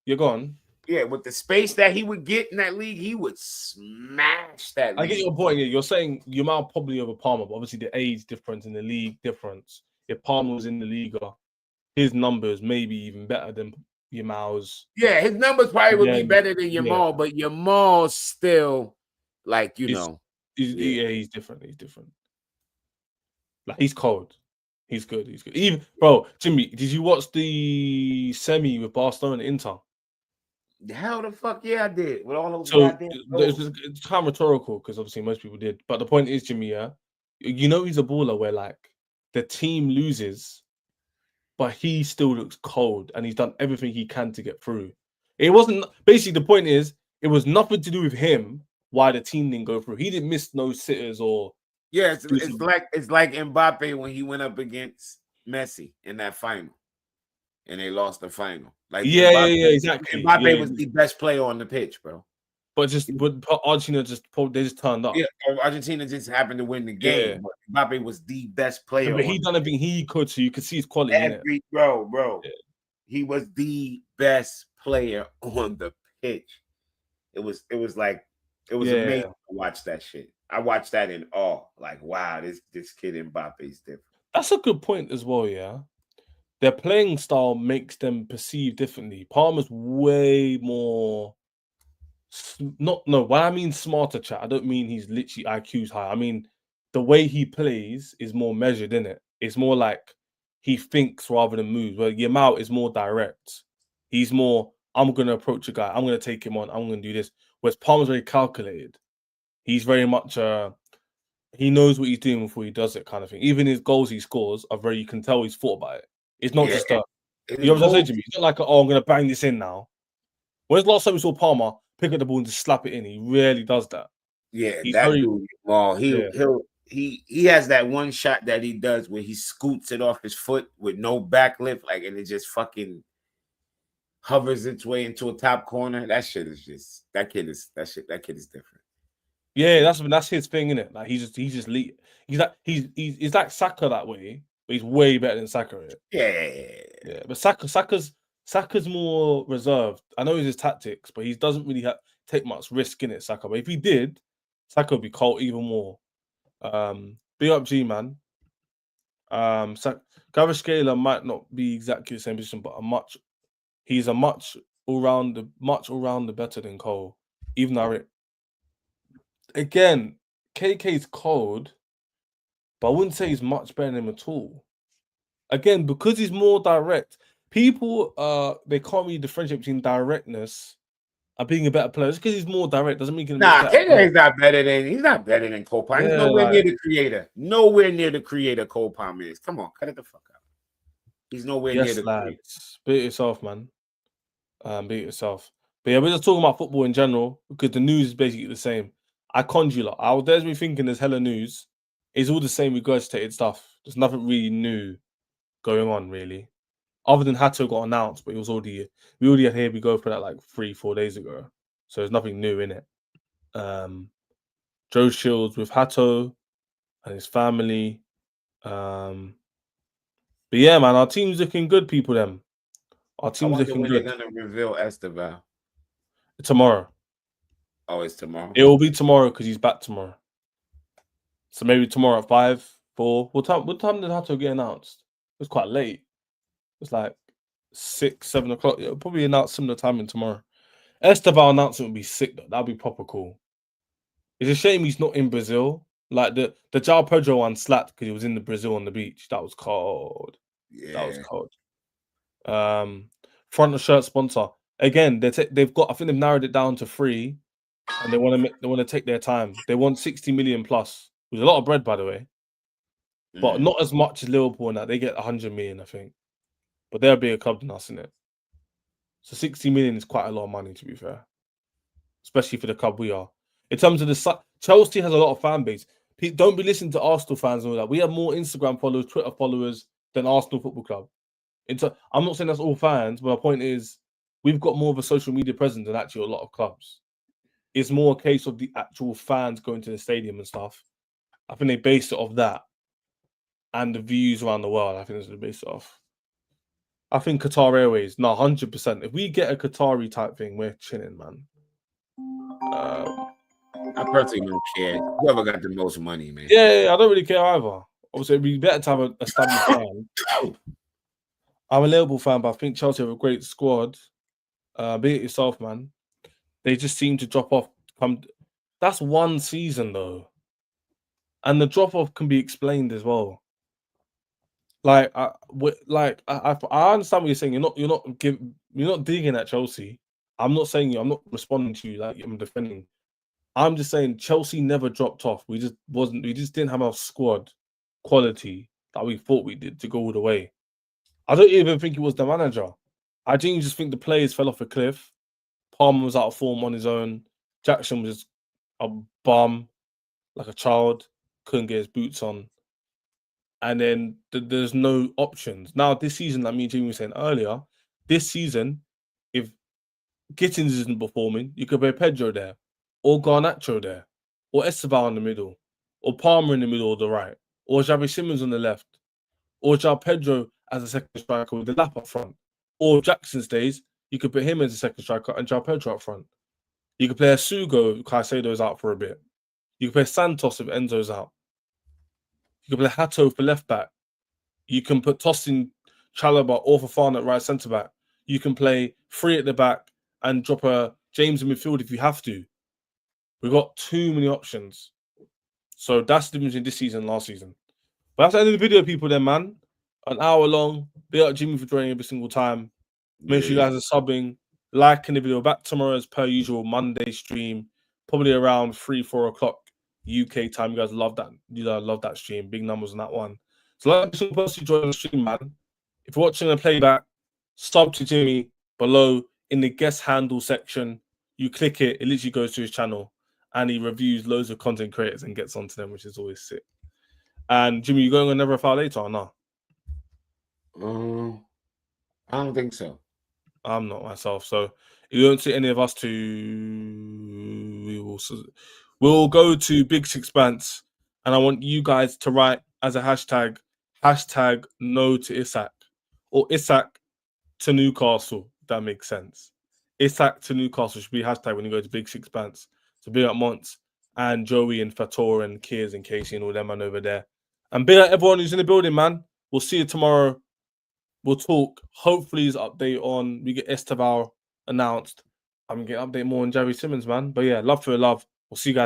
you're gone. Yeah, with the space that he would get in that league, he would smash that league. I get your point. Yeah, you're saying Yamal probably over Palmer, but obviously the age difference and the league difference. If Palmer was in the Liga, his numbers may be even better than Yamal's. Yeah, his numbers probably would be better than Yamal, but Yamal's still like, know. He's different. He's different. Like, he's cold. He's good. He's good. Even, bro, Jimmy, did you watch the semi with Barcelona and Inter? How the fuck I did with all those goddamn goals. It's kind of rhetorical because obviously most people did. But the point is, Jimmy, you know he's a baller where like the team loses, but he still looks cold and he's done everything he can to get through. It wasn't basically the point is it was nothing to do with him why the team didn't go through. He didn't miss no sitters or it's like Mbappe when he went up against Messi in that final. And they lost the final. Like exactly. Mbappe was the best player on the pitch, bro. But Argentina they just turned up. Yeah, Argentina just happened to win the game. But Mbappe was the best player. But he done everything he could, so you could see his quality. Bro. Yeah. He was the best player on the pitch. It was amazing to watch that shit. I watched that in awe. Like, wow, this kid Mbappe is different. That's a good point as well, yeah. Their playing style makes them perceive differently. Palmer's way more when I mean smarter, chat, I don't mean he's literally IQ's high. I mean the way he plays is more measured, isn't it? It's more like he thinks rather than moves. Where Yamal is more direct. He's more, I'm gonna approach a guy, I'm gonna take him on, I'm gonna do this. Whereas Palmer's very calculated. He's very much he knows what he's doing before he does it, kind of thing. Even his goals he scores are very, you can tell he's thought about it. It's not just you know what I'm saying to me? It's not like, I'm going to bang this in now. When's the last time we saw Palmer pick up the ball and just slap it in? He rarely does that. Yeah, he has that one shot that he does where he scoots it off his foot with no back lift, like, and it just fucking hovers its way into a top corner. That kid is different. Yeah, that's his thing, isn't it? Like he's like Saka that way. But he's way better than Saka. Yeah. But Saka's more reserved. I know he's his tactics, but he doesn't really take much risk in it, Saka. But if he did, Saka would be cold even more. Big up G, man. Gavrascaler might not be exactly the same position, but he's a much all-rounder better than Cole. Even though again, KK's cold, but I wouldn't say he's much better than him at all. Again, because he's more direct, people they can't really differentiate between directness and being a better player. Just because he's more direct doesn't mean he's KK is not better than Cole Palmer. He's nowhere near the creator. Nowhere near the creator Cole Palmer is. Come on, cut it the fuck out. He's nowhere near the creator. Beat yourself, man. Beat yourself. But yeah, we're just talking about football in general because the news is basically the same. I conjure you lot. I was me thinking there's hella news. It's all the same regurgitated stuff. There's nothing really new going on, really. other than Hato got announced, but we already had Here We Go for that like 3-4 days ago. So there's nothing new in it. Joe Shields with Hato and his family. But yeah, man, our team's looking good, people. Our I team's wonder looking when they're good. gonna reveal Esteban. Tomorrow. Oh, it's tomorrow. It will be tomorrow because he's back tomorrow. So maybe tomorrow at 5, 4. What time did Hato get announced? It was quite late. It was like 6, 7 o'clock. It'll probably announce similar timing tomorrow. Esteban announcement would be sick though. That'd be proper cool. It's a shame he's not in Brazil. Like the João Pedro one slapped because he was in the Brazil on the beach. That was cold. Yeah. That was cold. Front of shirt sponsor. Again, they've got. I think they've narrowed it down to 3, and they want to take their time. They want 60 million plus, with a lot of bread, by the way, but not as much as Liverpool. And that they get 100 million, I think, but they're a bigger club than us, isn't it? So 60 million is quite a lot of money, to be fair, especially for the club we are. In terms of the Chelsea has a lot of fan base. Don't be listening to Arsenal fans and all that. We have more Instagram followers, Twitter followers than Arsenal Football Club. I'm not saying that's all fans, but my point is we've got more of a social media presence than actually a lot of clubs. It's more a case of the actual fans going to the stadium and stuff. I think they base it off that and the views around the world. I think that's the base it off. I think Qatar Airways, 100%. If we get a Qatari type thing, we're chilling, man. I personally don't care. Whoever got the most money, man. Yeah, I don't really care either. Obviously, it'd be better to have an established fan. I'm a Liverpool fan, but I think Chelsea have a great squad. Be it yourself, man. They just seem to drop off. That's one season though, and the drop off can be explained as well. I understand what you're saying. You're not digging at Chelsea. I'm not responding to you like I'm defending. I'm just saying Chelsea never dropped off. We just didn't have our squad quality that we thought we did to go all the way. I don't even think it was the manager. I genuinely just think the players fell off a cliff. Palmer was out of form on his own. Jackson was a bum, like a child, couldn't get his boots on. And then there's no options. Now, this season, like me and Jimmy were saying earlier, this season, if Gittins isn't performing, you could play Pedro there, or Garnacho there, or Esteban in the middle, or Palmer in the middle or the right, or Xavi Simons on the left, or João Pedro as a second striker with the lap up front, or Jackson stays, you could put him as a second striker and João Pedro up front. You could play a Sugo, Caicedo's out for a bit. You could play Santos if Enzo's out. You can play Hato for left back. You can put Tosin, Chalobah, or Fofana at right centre back. You can play 3 at the back and drop a James in midfield if you have to. We've got too many options. So that's the difference between this season and last season. But that's the end of the video, people, then, man. An hour long. Big up Jimmy for joining every single time. Make sure you guys are subbing, liking the video. Back tomorrow as per usual, Monday stream, probably around 3-4 o'clock UK time. You guys love that. You guys love that stream. Big numbers on that one. So like every single person who joined the stream, man. If you're watching a playback, sub to Jimmy below in the guest handle section. You click it, it literally goes to his channel, and he reviews loads of content creators and gets onto them, which is always sick. And Jimmy, you going on Never a Foul later or not? I don't think so. I'm not myself. So if you don't see any of us we'll go to Big Sixpence, and I want you guys to write as a hashtag no to Isak, or Isak to Newcastle. If that makes sense. Isak to Newcastle should be hashtag when you go to Big Sixpence. So big up Monts and Joey and Fator and Kiers and Casey and all them man over there. And big up everyone who's in the building, man. We'll see you tomorrow. We'll talk. Hopefully, his update on we get Esteban announced. I'm gonna get an update more on Xavi Simons, man. But yeah, love for love. We'll see you guys.